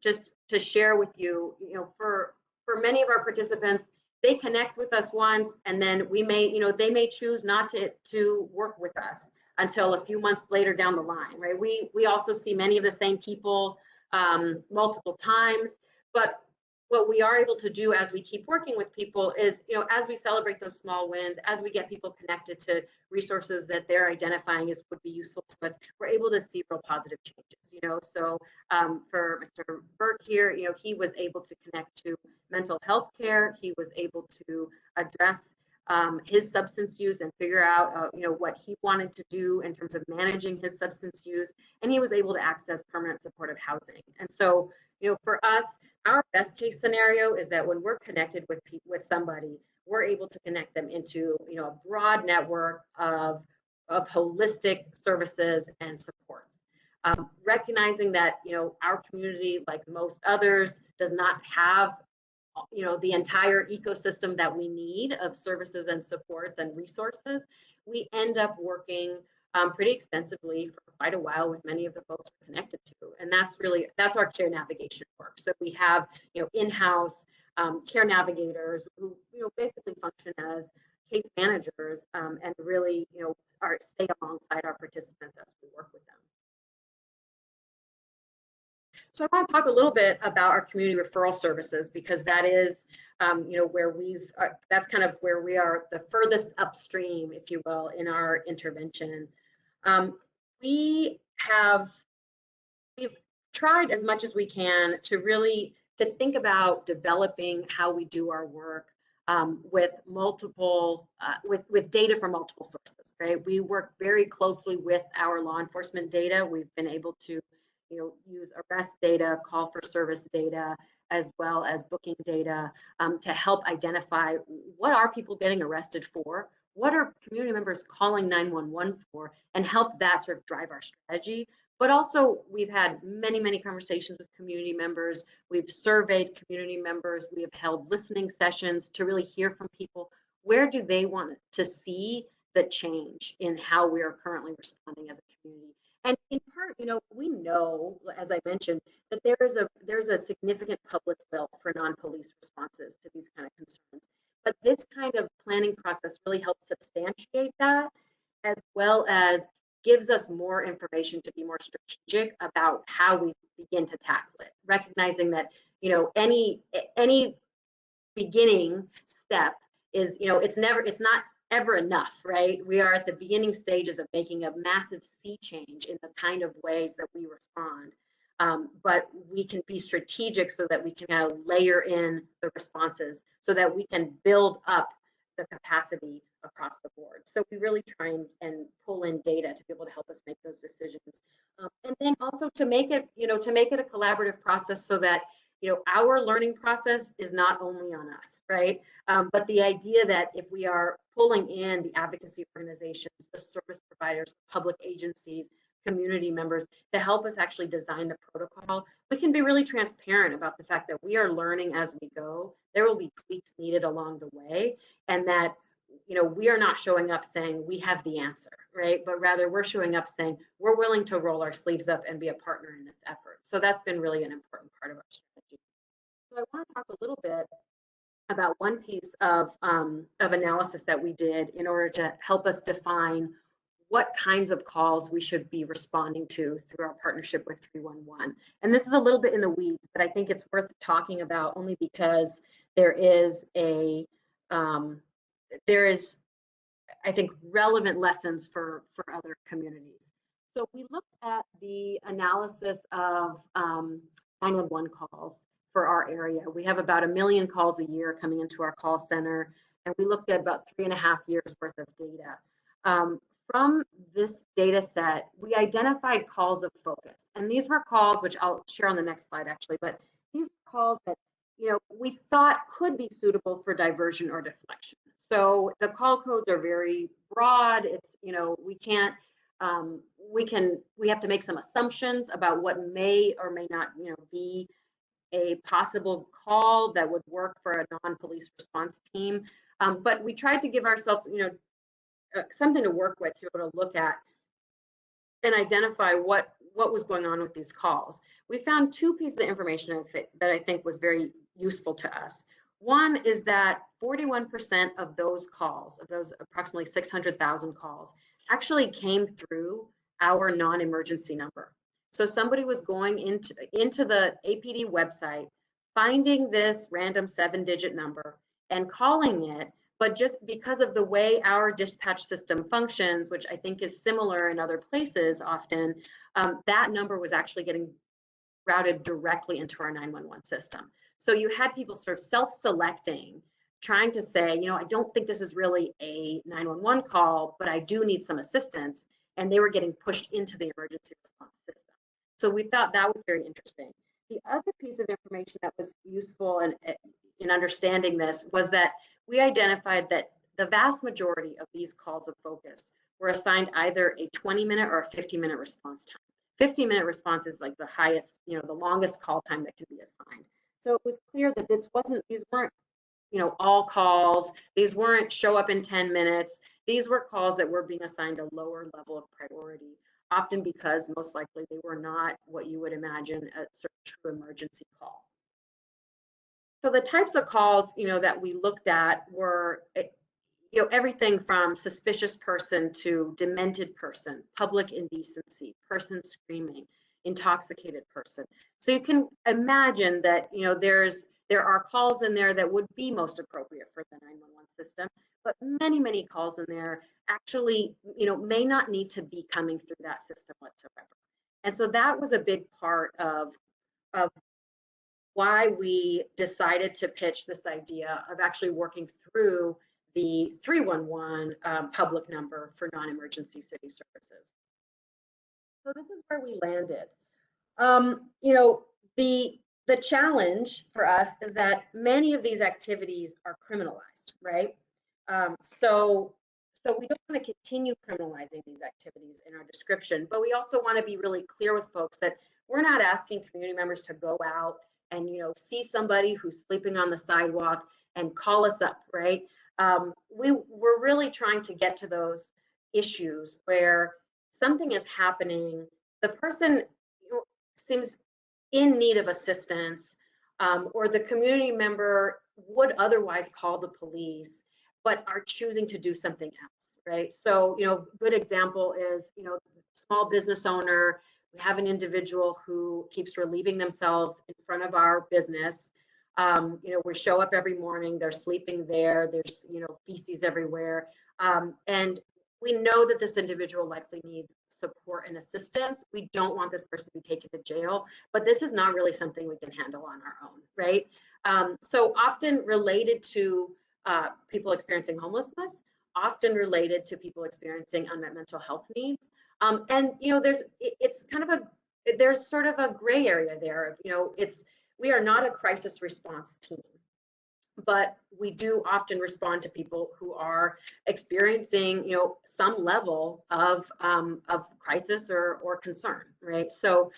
just to share with you, for many of our participants, they connect with us once, and then they may choose not to work with us until a few months later down the line, right? We also see many of the same people multiple times, but what we are able to do as we keep working with people is, as we celebrate those small wins, as we get people connected to resources that they're identifying as would be useful to us, we're able to see real positive changes, So for Mr. Burke here, he was able to connect to mental health care. He was able to address his substance use and figure out, what he wanted to do in terms of managing his substance use. And he was able to access permanent supportive housing. And so, for us, our best case scenario is that when we're connected with somebody, we're able to connect them into a broad network of holistic services and supports. Recognizing that our community, like most others, does not have the entire ecosystem that we need of services and supports and resources, we end up working pretty extensively for quite a while with many of the folks we're connected to. And that's our care navigation work. So we have, in-house care navigators who, basically function as case managers and really, stay alongside our participants as we work with them. So I want to talk a little bit about our community referral services, because that is, where that's kind of where we are the furthest upstream, if you will, in our intervention. We've tried as much as we can to think about developing how we do our work with data from multiple sources, right? We work very closely with our law enforcement data. We've been able to use arrest data, call for service data, as well as booking data to help identify what are people getting arrested for, what are community members calling 911 for, and help that sort of drive our strategy. But also, we've had many, many conversations with community members. We've surveyed community members. We have held listening sessions to really hear from people. Where do they want to see the change in how we are currently responding as a community? And in part, we know, as I mentioned, that there's a significant public will for non-police responses to these kind of concerns. But this kind of planning process really helps substantiate that, as well as gives us more information to be more strategic about how we begin to tackle it. Recognizing that, any beginning step is, it's not ever enough, right? We are at the beginning stages of making a massive sea change in the kind of ways that we respond. But we can be strategic so that we can kind of layer in the responses so that we can build up the capacity across the board. So we really try and pull in data to be able to help us make those decisions. And then also to make it, a collaborative process so that our learning process is not only on us, right? But the idea that if we are pulling in the advocacy organizations, the service providers, public agencies, community members to help us actually design the protocol, we can be really transparent about the fact that we are learning as we go. There will be tweaks needed along the way, and that we are not showing up saying we have the answer, right? But rather we're showing up saying we're willing to roll our sleeves up and be a partner in this effort. So that's been really an important part of our strategy. So I want to talk a little bit about one piece of analysis that we did in order to help us define what kinds of calls we should be responding to through our partnership with 311. And this is a little bit in the weeds, but I think it's worth talking about only because there is I think, relevant lessons for other communities. So we looked at the analysis of 911 calls for our area. We have about 1 million calls a year coming into our call center, and we looked at about 3.5 years worth of data. From this data set, we identified calls of focus, and these were calls, which I'll share on the next slide actually, but these were calls that we thought could be suitable for diversion or deflection. So the call codes are very broad. It's, we have to make some assumptions about what may or may not, be a possible call that would work for a non-police response team. But we tried to give ourselves, something to work with, to be able to look at and identify what was going on with these calls. We found 2 pieces of information that I think was very useful to us. One is that 41% of those calls, of those approximately 600,000 calls, actually came through our non-emergency number. So somebody was going into the APD website, finding this random 7-digit number and calling it, but just because of the way our dispatch system functions, which I think is similar in other places often, that number was actually getting routed directly into our 911 system. So you had people sort of self-selecting, trying to say, I don't think this is really a 911 call, but I do need some assistance. And they were getting pushed into the emergency response system. So we thought that was very interesting. The other piece of information that was useful in understanding this was that we identified that the vast majority of these calls of focus were assigned either a 20-minute or a 50-minute response time. 50-minute response is like the highest, the longest call time that can be assigned. So it was clear that these weren't, all calls. These weren't show up in 10 minutes. These were calls that were being assigned a lower level of priority, often because most likely they were not what you would imagine a sort of true emergency call. So the types of calls, that we looked at were, everything from suspicious person to demented person, public indecency, person screaming, intoxicated person. So you can imagine that, there are calls in there that would be most appropriate for the 911 system, but many calls in there actually, may not need to be coming through that system whatsoever. And so that was a big part of why we decided to pitch this idea of actually working through the 311 public number for non-emergency city services. So this is where we landed. The challenge for us is that many of these activities are criminalized, right? So we don't want to continue criminalizing these activities in our description, but we also want to be really clear with folks that we're not asking community members to go out and see somebody who's sleeping on the sidewalk and call us up, right? We're really trying to get to those issues where something is happening, the person seems in need of assistance, or the community member would otherwise call the police, but are choosing to do something else, right? So, good example is, small business owner, we have an individual who keeps relieving themselves in front of our business. We show up every morning, they're sleeping there, there's, feces everywhere. And we know that this individual likely needs support and assistance. We don't want this person to be taken to jail, but this is not really something we can handle on our own, right? So often related to people experiencing homelessness, often related to people experiencing unmet mental health needs. And there's sort of a gray area there of, we are not a crisis response team, but we do often respond to people who are experiencing, some level of crisis or concern, right? So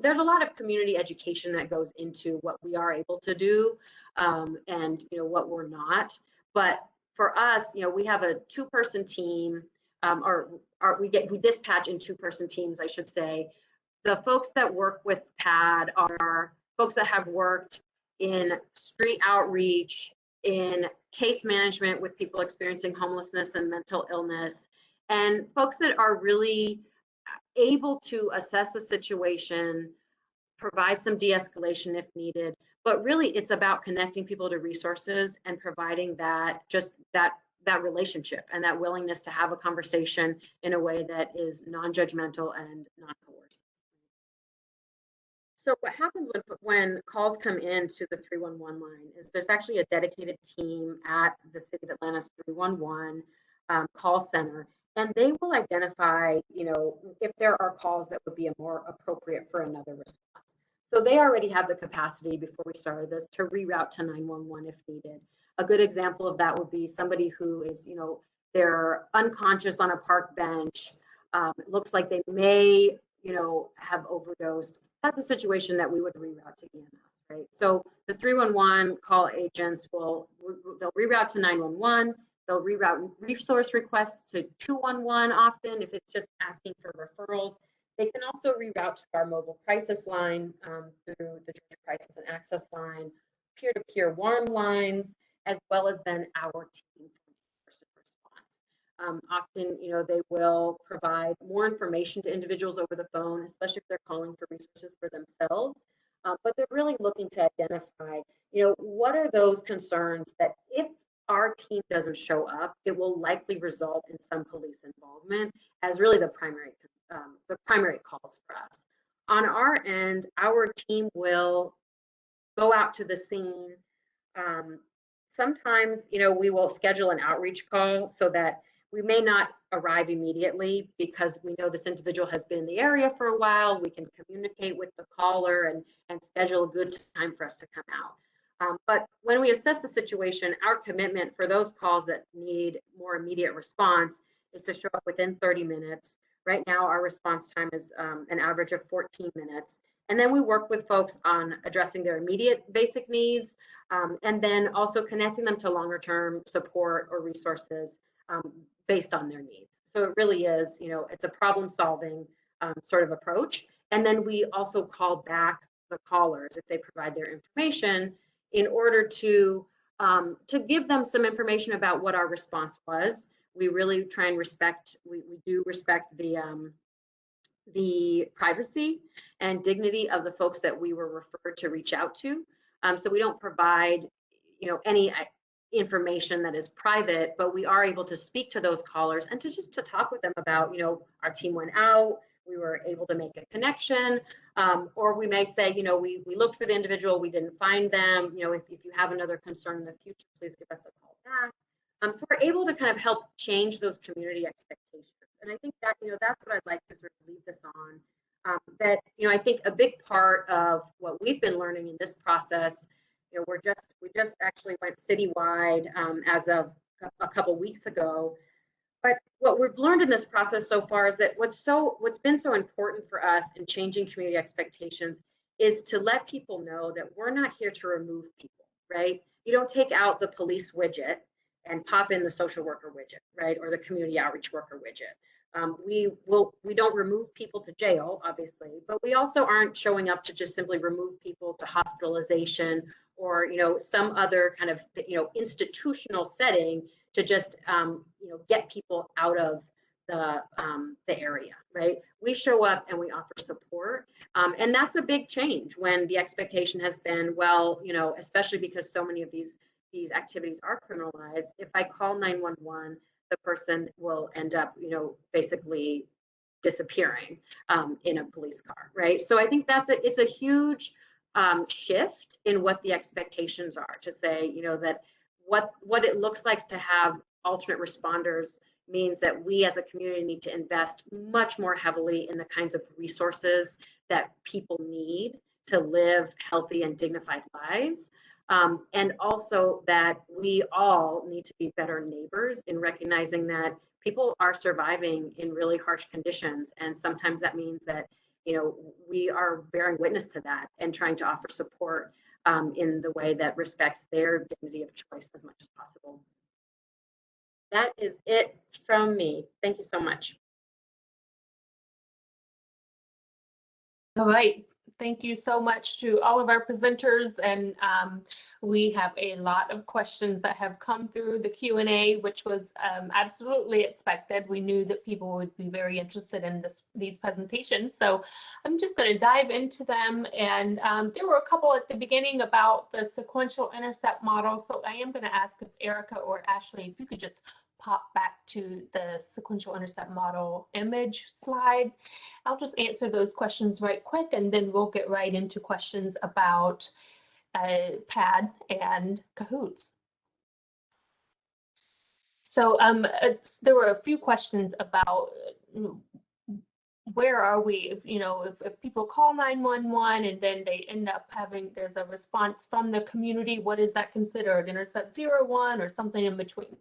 there's a lot of community education that goes into what we are able to do, and what we're not. But for us, we have a 2-person team, we dispatch in 2-person teams, I should say. The folks that work with PAD are folks that have worked in street outreach, in case management with people experiencing homelessness and mental illness, and folks that are really able to assess the situation, provide some de-escalation if needed, but really it's about connecting people to resources and providing that relationship and that willingness to have a conversation in a way that is non-judgmental and non-coercive. So what happens when calls come into the 311 line is there's actually a dedicated team at the City of Atlanta's 311 call center, and they will identify, if there are calls that would be more appropriate for another response. So they already have the capacity before we started this to reroute to 911 if needed. A good example of that would be somebody who is, they're unconscious on a park bench. It looks like they may, have overdosed. That's a situation that we would reroute to EMS, right? So the 311 call agents they'll reroute to 911. They'll reroute resource requests to 211 often if it's just asking for referrals. They can also reroute to our mobile crisis line through the Georgia Crisis and Access line, peer-to-peer warm lines, as well as then our team for response. Often, they will provide more information to individuals over the phone, especially if they're calling for resources for themselves. But they're really looking to identify, what are those concerns that if our team doesn't show up, it will likely result in some police involvement as really the primary calls for us. On our end, our team will go out to the scene. Sometimes, we will schedule an outreach call so that we may not arrive immediately because we know this individual has been in the area for a while. We can communicate with the caller and schedule a good time for us to come out. But when we assess the situation, our commitment for those calls that need more immediate response is to show up within 30 minutes. Right now, our response time is an average of 14 minutes. And then we work with folks on addressing their immediate basic needs, and then also connecting them to longer term support or resources based on their needs. So it really is, it's a problem solving sort of approach. And then we also call back the callers if they provide their information in order to give them some information about what our response was. We really try and we do respect the privacy and dignity of the folks that we were referred to reach out to. So we don't provide, any information that is private, but we are able to speak to those callers and to talk with them about, our team went out, we were able to make a connection, or we may say, we looked for the individual, we didn't find them, if you have another concern in the future, please give us a call back. So we're able to kind of help change those community expectations. And I think that, that's what I'd like to sort of leave this on, that, I think a big part of what we've been learning in this process, we just actually went citywide as of a couple weeks ago. But what we've learned in this process so far is that what's been so important for us in changing community expectations is to let people know that we're not here to remove people, right? You don't take out the police widget and pop in the social worker widget, right? Or the community outreach worker widget. We don't remove people to jail, obviously, but we also aren't showing up to just simply remove people to hospitalization or, some other kind of, institutional setting to just, get people out of the area, right? We show up and we offer support. And that's a big change when the expectation has been, well, especially because so many of these activities are criminalized. If I call 911, the person will end up, basically disappearing in a police car, right? So I think it's a huge shift in what the expectations are to say, that what it looks like to have alternate responders means that we as a community need to invest much more heavily in the kinds of resources that people need to live healthy and dignified lives. And also that we all need to be better neighbors in recognizing that people are surviving in really harsh conditions. And sometimes that means that, we are bearing witness to that and trying to offer support in the way that respects their dignity of choice as much as possible. That is it from me. Thank you so much. All right. Thank you so much to all of our presenters, and we have a lot of questions that have come through the Q&A, which was absolutely expected. We knew that people would be very interested in these presentations, so I'm just going to dive into them. And there were a couple at the beginning about the sequential intercept model, so I am going to ask if Erica or Ashley, if you could just pop back to the sequential intercept model image slide. I'll just answer those questions right quick, and then we'll get right into questions about PAD and Cahoots. So there were a few questions about where are we if people call 911 and then they end up having, there's a response from the community, what is that considered, Intercept 0, 1, or something in between?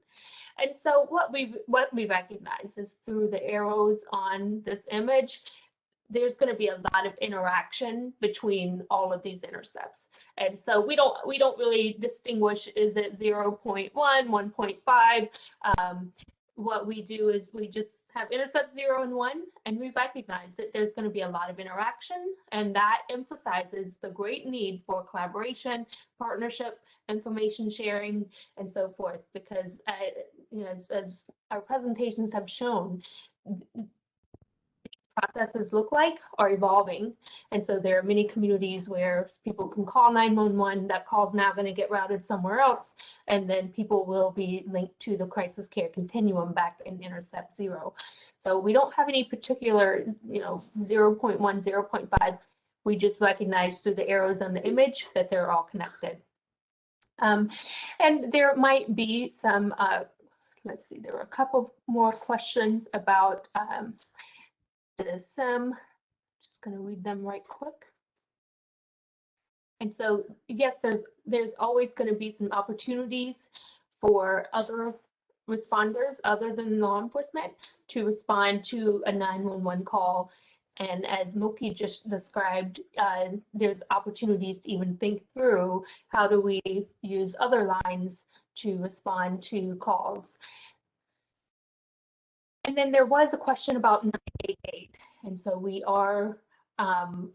And so what we recognize is through the arrows on this image, there's going to be a lot of interaction between all of these intercepts. And so we don't really distinguish, is it 0.1, 1.5? What we do is we just have intercept 0 and 1, and we recognize that there's going to be a lot of interaction, and that emphasizes the great need for collaboration, partnership, information sharing, and so forth, because as our presentations have shown, processes look like are evolving. And so there are many communities where people can call 911, that call is now going to get routed somewhere else, and then people will be linked to the crisis care continuum back in Intercept 0. So we don't have any particular 0.1, 0.5. We just recognize through the arrows on the image that they're all connected. And there might be some, let's see, there were a couple more questions about the SIM. Just going to read them right quick. And so, yes, there's always going to be some opportunities for other responders other than law enforcement to respond to a 911 call. And as Moki just described, there's opportunities to even think through how do we use other lines to respond to calls. And then there was a question about 988, and so we are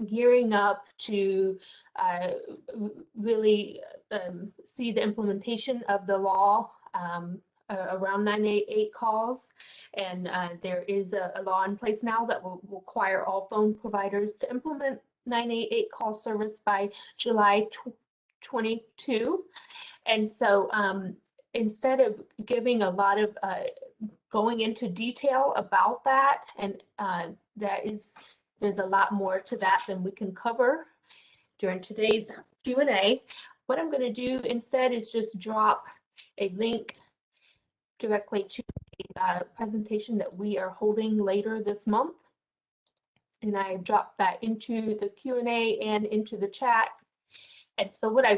gearing up to really see the implementation of the law around 988 calls. And there is a law in place now that will require all phone providers to implement 988 call service by July 22. And so instead of giving a lot of going into detail about that, and there's a lot more to that than we can cover during today's Q&A. What I'm going to do instead is just drop a link directly to a presentation that we are holding later this month, and I dropped that into the Q&A and into the chat. And so what I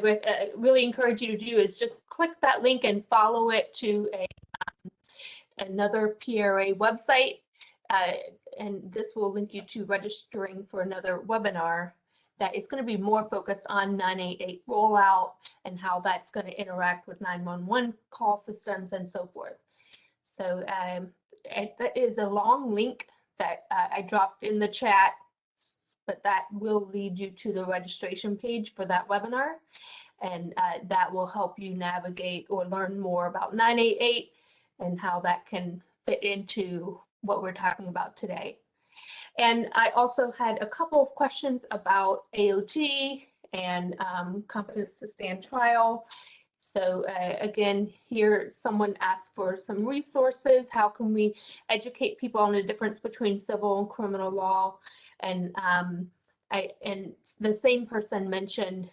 really encourage you to do is just click that link and follow it to another PRA website, and this will link you to registering for another webinar that is going to be more focused on 988 rollout and how that's going to interact with 911 call systems and so forth. So that is a long link that I dropped in the chat, but that will lead you to the registration page for that webinar, and that will help you navigate or learn more about 988 and how that can fit into what we're talking about today. And I also had a couple of questions about AOT and competence to stand trial. So again, here someone asked for some resources. How can we educate people on the difference between civil and criminal law? And the same person mentioned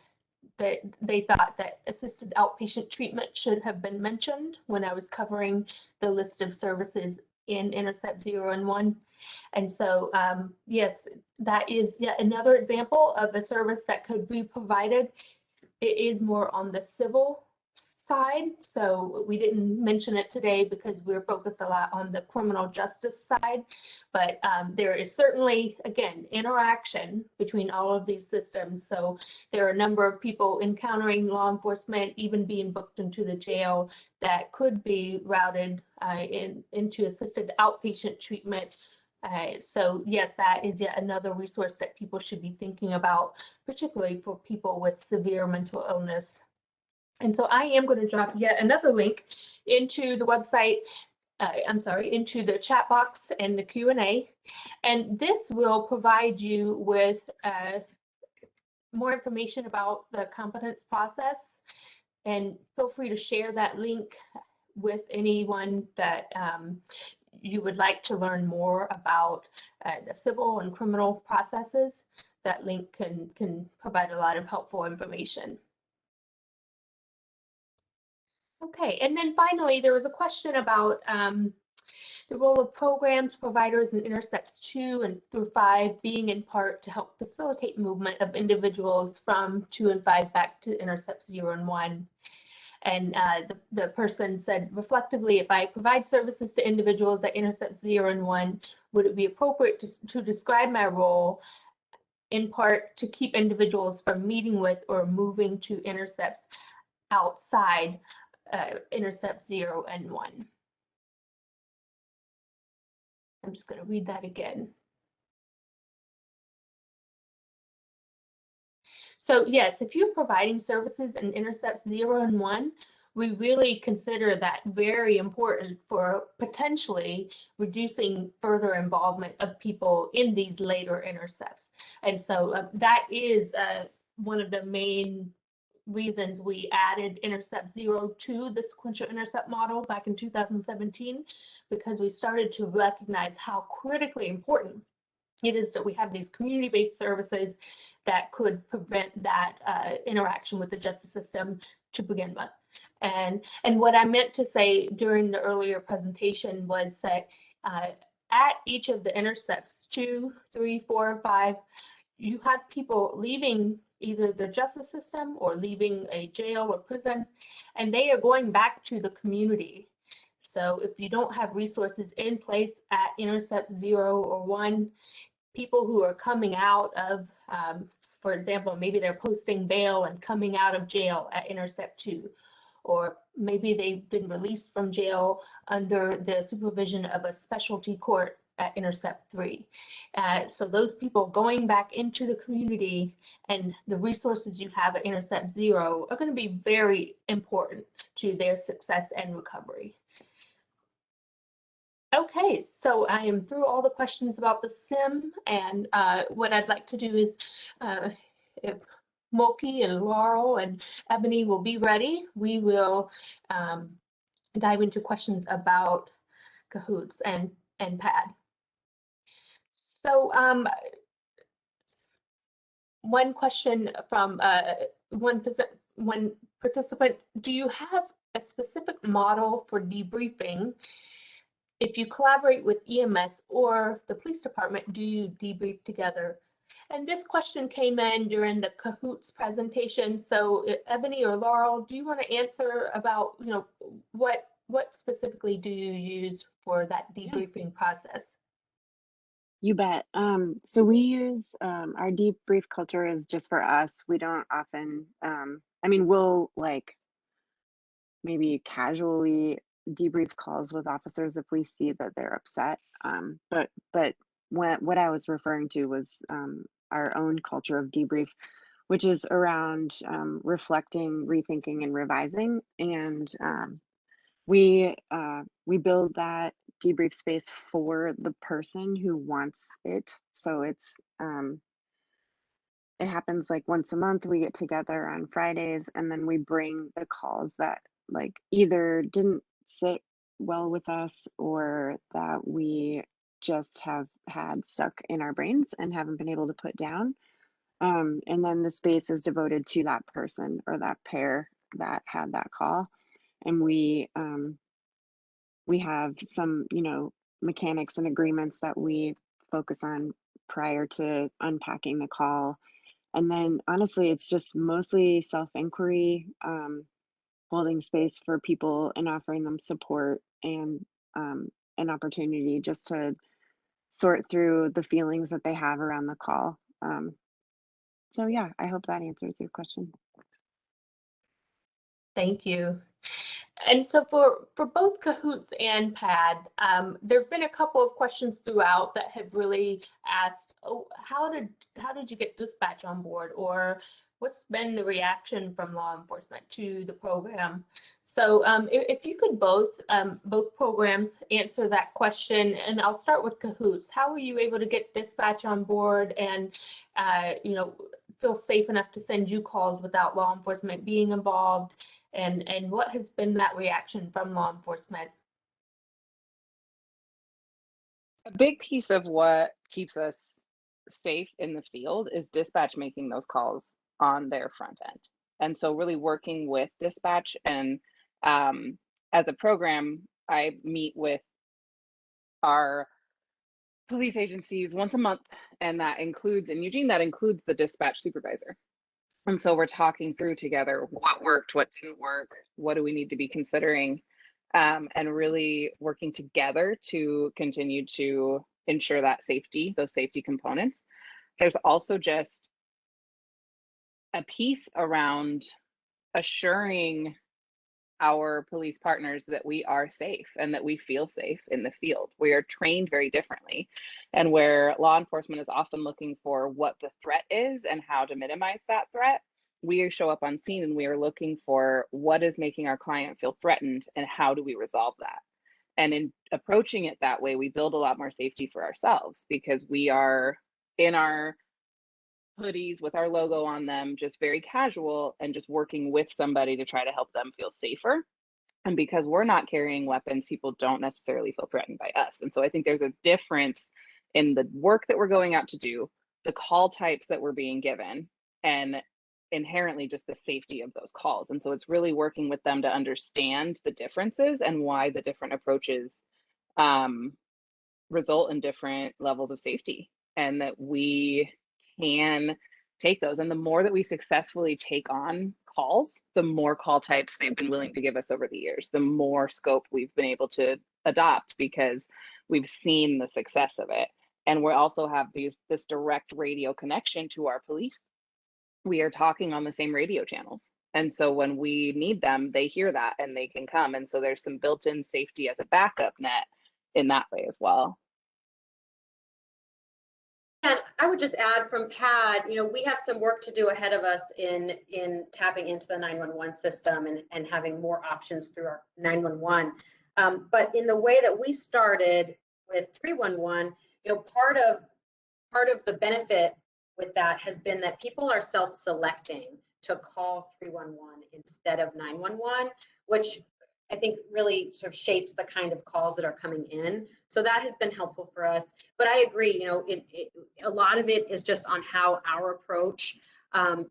that they thought that assisted outpatient treatment should have been mentioned when I was covering the list of services in Intercept 0 and 1. And so, yes, that is yet another example of a service that could be provided. It is more on the civil side. So we didn't mention it today because we're focused a lot on the criminal justice side, but there is certainly, again, interaction between all of these systems. So there are a number of people encountering law enforcement, even being booked into the jail, that could be routed into assisted outpatient treatment. So yes, that is yet another resource that people should be thinking about, particularly for people with severe mental illness. And so I am going to drop yet another link into the website, into the chat box and the Q&A. And this will provide you with more information about the competence process. And feel free to share that link with anyone that you would like to learn more about the civil and criminal processes. That link can provide a lot of helpful information. Okay, and then finally, there was a question about the role of programs, providers, and Intercepts 2 and through 5 being in part to help facilitate movement of individuals from 2 and 5 back to Intercepts 0 and 1. And the person said, reflectively, if I provide services to individuals at Intercepts 0 and 1, would it be appropriate to describe my role in part to keep individuals from meeting with or moving to Intercepts outside Intercept 0 and 1. I'm just going to read that again. So yes, if you're providing services in Intercepts 0 and 1, we really consider that very important for potentially reducing further involvement of people in these later intercepts. And so that is one of the main reasons we added Intercept Zero to the Sequential Intercept Model back in 2017, because we started to recognize how critically important it is that we have these community-based services that could prevent that interaction with the justice system to begin with. And what I meant to say during the earlier presentation was that at each of the Intercepts 2, 3, 4, 5, you have people leaving either the justice system or leaving a jail or prison, and they are going back to the community. So if you don't have resources in place at Intercept 0 or 1, people who are coming out of, for example, maybe they're posting bail and coming out of jail at Intercept 2, or maybe they've been released from jail under the supervision of a specialty court at Intercept 3. So those people going back into the community and the resources you have at Intercept 0 are going to be very important to their success and recovery. Okay, so I am through all the questions about the SIM, and what I'd like to do is, if Moki and Laurel and Ebony will be ready, we will dive into questions about Cahoots and PAD. So one question from one participant, do you have a specific model for debriefing? If you collaborate with EMS or the police department, do you debrief together? And this question came in during the Cahoots presentation. So Ebony or Laurel, do you want to answer about, what specifically do you use for that debriefing process? You bet. So we use our debrief culture is just for us. We don't often, we'll maybe casually debrief calls with officers if we see that they're upset. But what I was referring to was our own culture of debrief, which is around reflecting, rethinking, and revising. And we build that debrief space for the person who wants it. So it happens like once a month. We get together on Fridays, and then we bring the calls that either didn't sit well with us or that we just have had stuck in our brains and haven't been able to put down. And then the space is devoted to that person or that pair that had that call. And we have some, mechanics and agreements that we focus on prior to unpacking the call. And then honestly, it's just mostly self-inquiry. holding space for people and offering them support and an opportunity just to sort through the feelings that they have around the call. So yeah, I hope that answers your question. Thank you. And so for both Cahoots and PAD, there have been a couple of questions throughout that have really asked, oh, how did you get dispatch on board, or what's been the reaction from law enforcement to the program? So if you could both programs answer that question, and I'll start with Cahoots. How were you able to get dispatch on board and feel safe enough to send you calls without law enforcement being involved? And what has been that reaction from law enforcement? A big piece of what keeps us safe in the field is dispatch making those calls on their front end. And so really working with dispatch, and as a program, I meet with our police agencies once a month, and that includes, in Eugene, that includes the dispatch supervisor. And so we're talking through together what worked, what didn't work, what do we need to be considering, and really working together to continue to ensure that safety, those safety components. There's also just a piece around assuring our police partners that we are safe and that we feel safe in the field. We are trained very differently, and where law enforcement is often looking for what the threat is and how to minimize that threat, we show up on scene and we are looking for what is making our client feel threatened and how do we resolve that. And in approaching it that way, we build a lot more safety for ourselves, because we are in our hoodies with our logo on them, just very casual, and just working with somebody to try to help them feel safer. And because we're not carrying weapons, people don't necessarily feel threatened by us. And so I think there's a difference in the work that we're going out to do, the call types that we're being given, and inherently just the safety of those calls. And so it's really working with them to understand the differences and why the different approaches result in different levels of safety, and that we can take those. And the more that we successfully take on calls, the more call types they've been willing to give us over the years, the more scope we've been able to adopt, because we've seen the success of it. And we also have this direct radio connection to our police. We are talking on the same radio channels. And so when we need them, they hear that and they can come. And so there's some built-in safety as a backup net in that way as well. And I would just add from PAD, we have some work to do ahead of us in tapping into the 911 system and having more options through our 911. But in the way that we started with 311, part of the benefit with that has been that people are self-selecting to call 311 instead of 911, which I think really sort of shapes the kind of calls that are coming in. So that has been helpful for us. But I agree, a lot of it is just on how our approach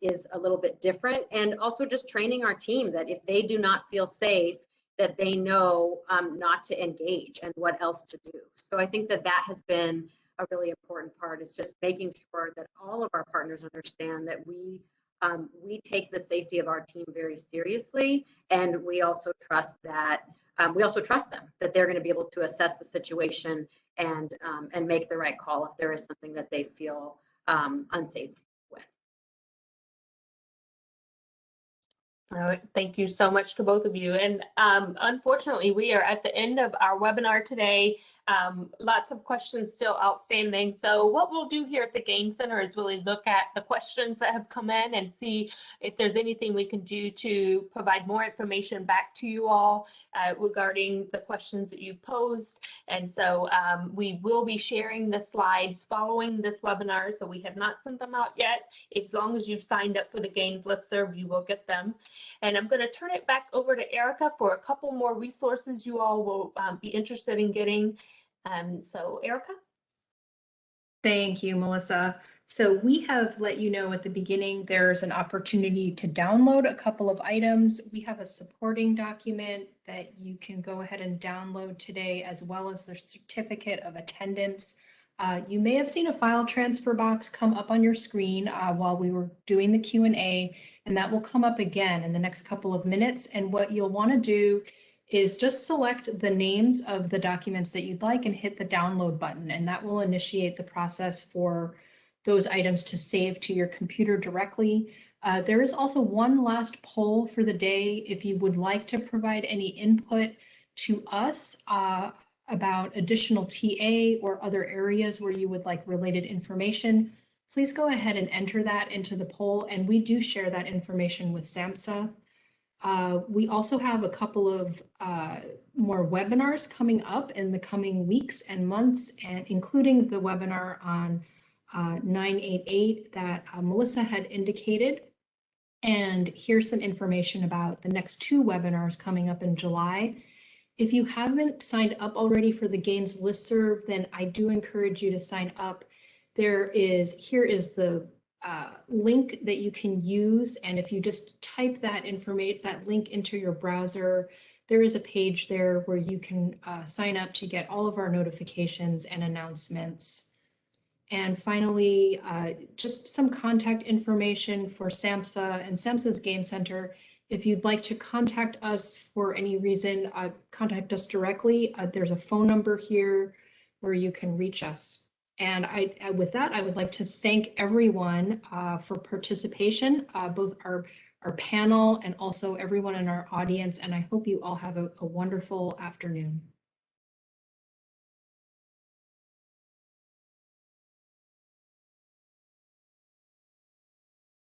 is a little bit different, and also just training our team that if they do not feel safe, that they know not to engage and what else to do. So I think that has been a really important part, is just making sure that all of our partners understand that we take the safety of our team very seriously, and we also trust them that they're going to be able to assess the situation and make the right call if there is something that they feel unsafe with. All right, thank you so much to both of you. And unfortunately, we are at the end of our webinar today. Lots of questions still outstanding. So what we'll do here at the Game Center is really look at the questions that have come in and see if there's anything we can do to provide more information back to you all regarding the questions that you posed. And so we will be sharing the slides following this webinar. So we have not sent them out yet. As long as you've signed up for the Games listserv, you will get them. And I'm going to turn it back over to Erica for a couple more resources you all will be interested in getting. So Erica? Thank you, Melissa. So we have let you know at the beginning there's an opportunity to download a couple of items. We have a supporting document that you can go ahead and download today, as well as the certificate of attendance. You may have seen a file transfer box come up on your screen while we were doing the Q&A, and that will come up again in the next couple of minutes. And what you'll want to do is just select the names of the documents that you'd like and hit the download button, and that will initiate the process for those items to save to your computer directly. There is also one last poll for the day. If you would like to provide any input to us about additional TA or other areas where you would like related information, please go ahead and enter that into the poll, and we do share that information with SAMHSA. We also have a couple of more webinars coming up in the coming weeks and months, and including the webinar on 988 that Melissa had indicated. And here's some information about the next 2 webinars coming up in July. If you haven't signed up already for the Gaines listserv, then I do encourage you to sign up. Here is the link that you can use, and if you just type that link into your browser, there is a page there where you can sign up to get all of our notifications and announcements. And finally, just some contact information for SAMHSA and SAMHSA's Gaines Center. If you'd like to contact us for any reason, contact us directly. There's a phone number here where you can reach us. And with that, I would like to thank everyone for participation, both our panel and also everyone in our audience. And I hope you all have a wonderful afternoon.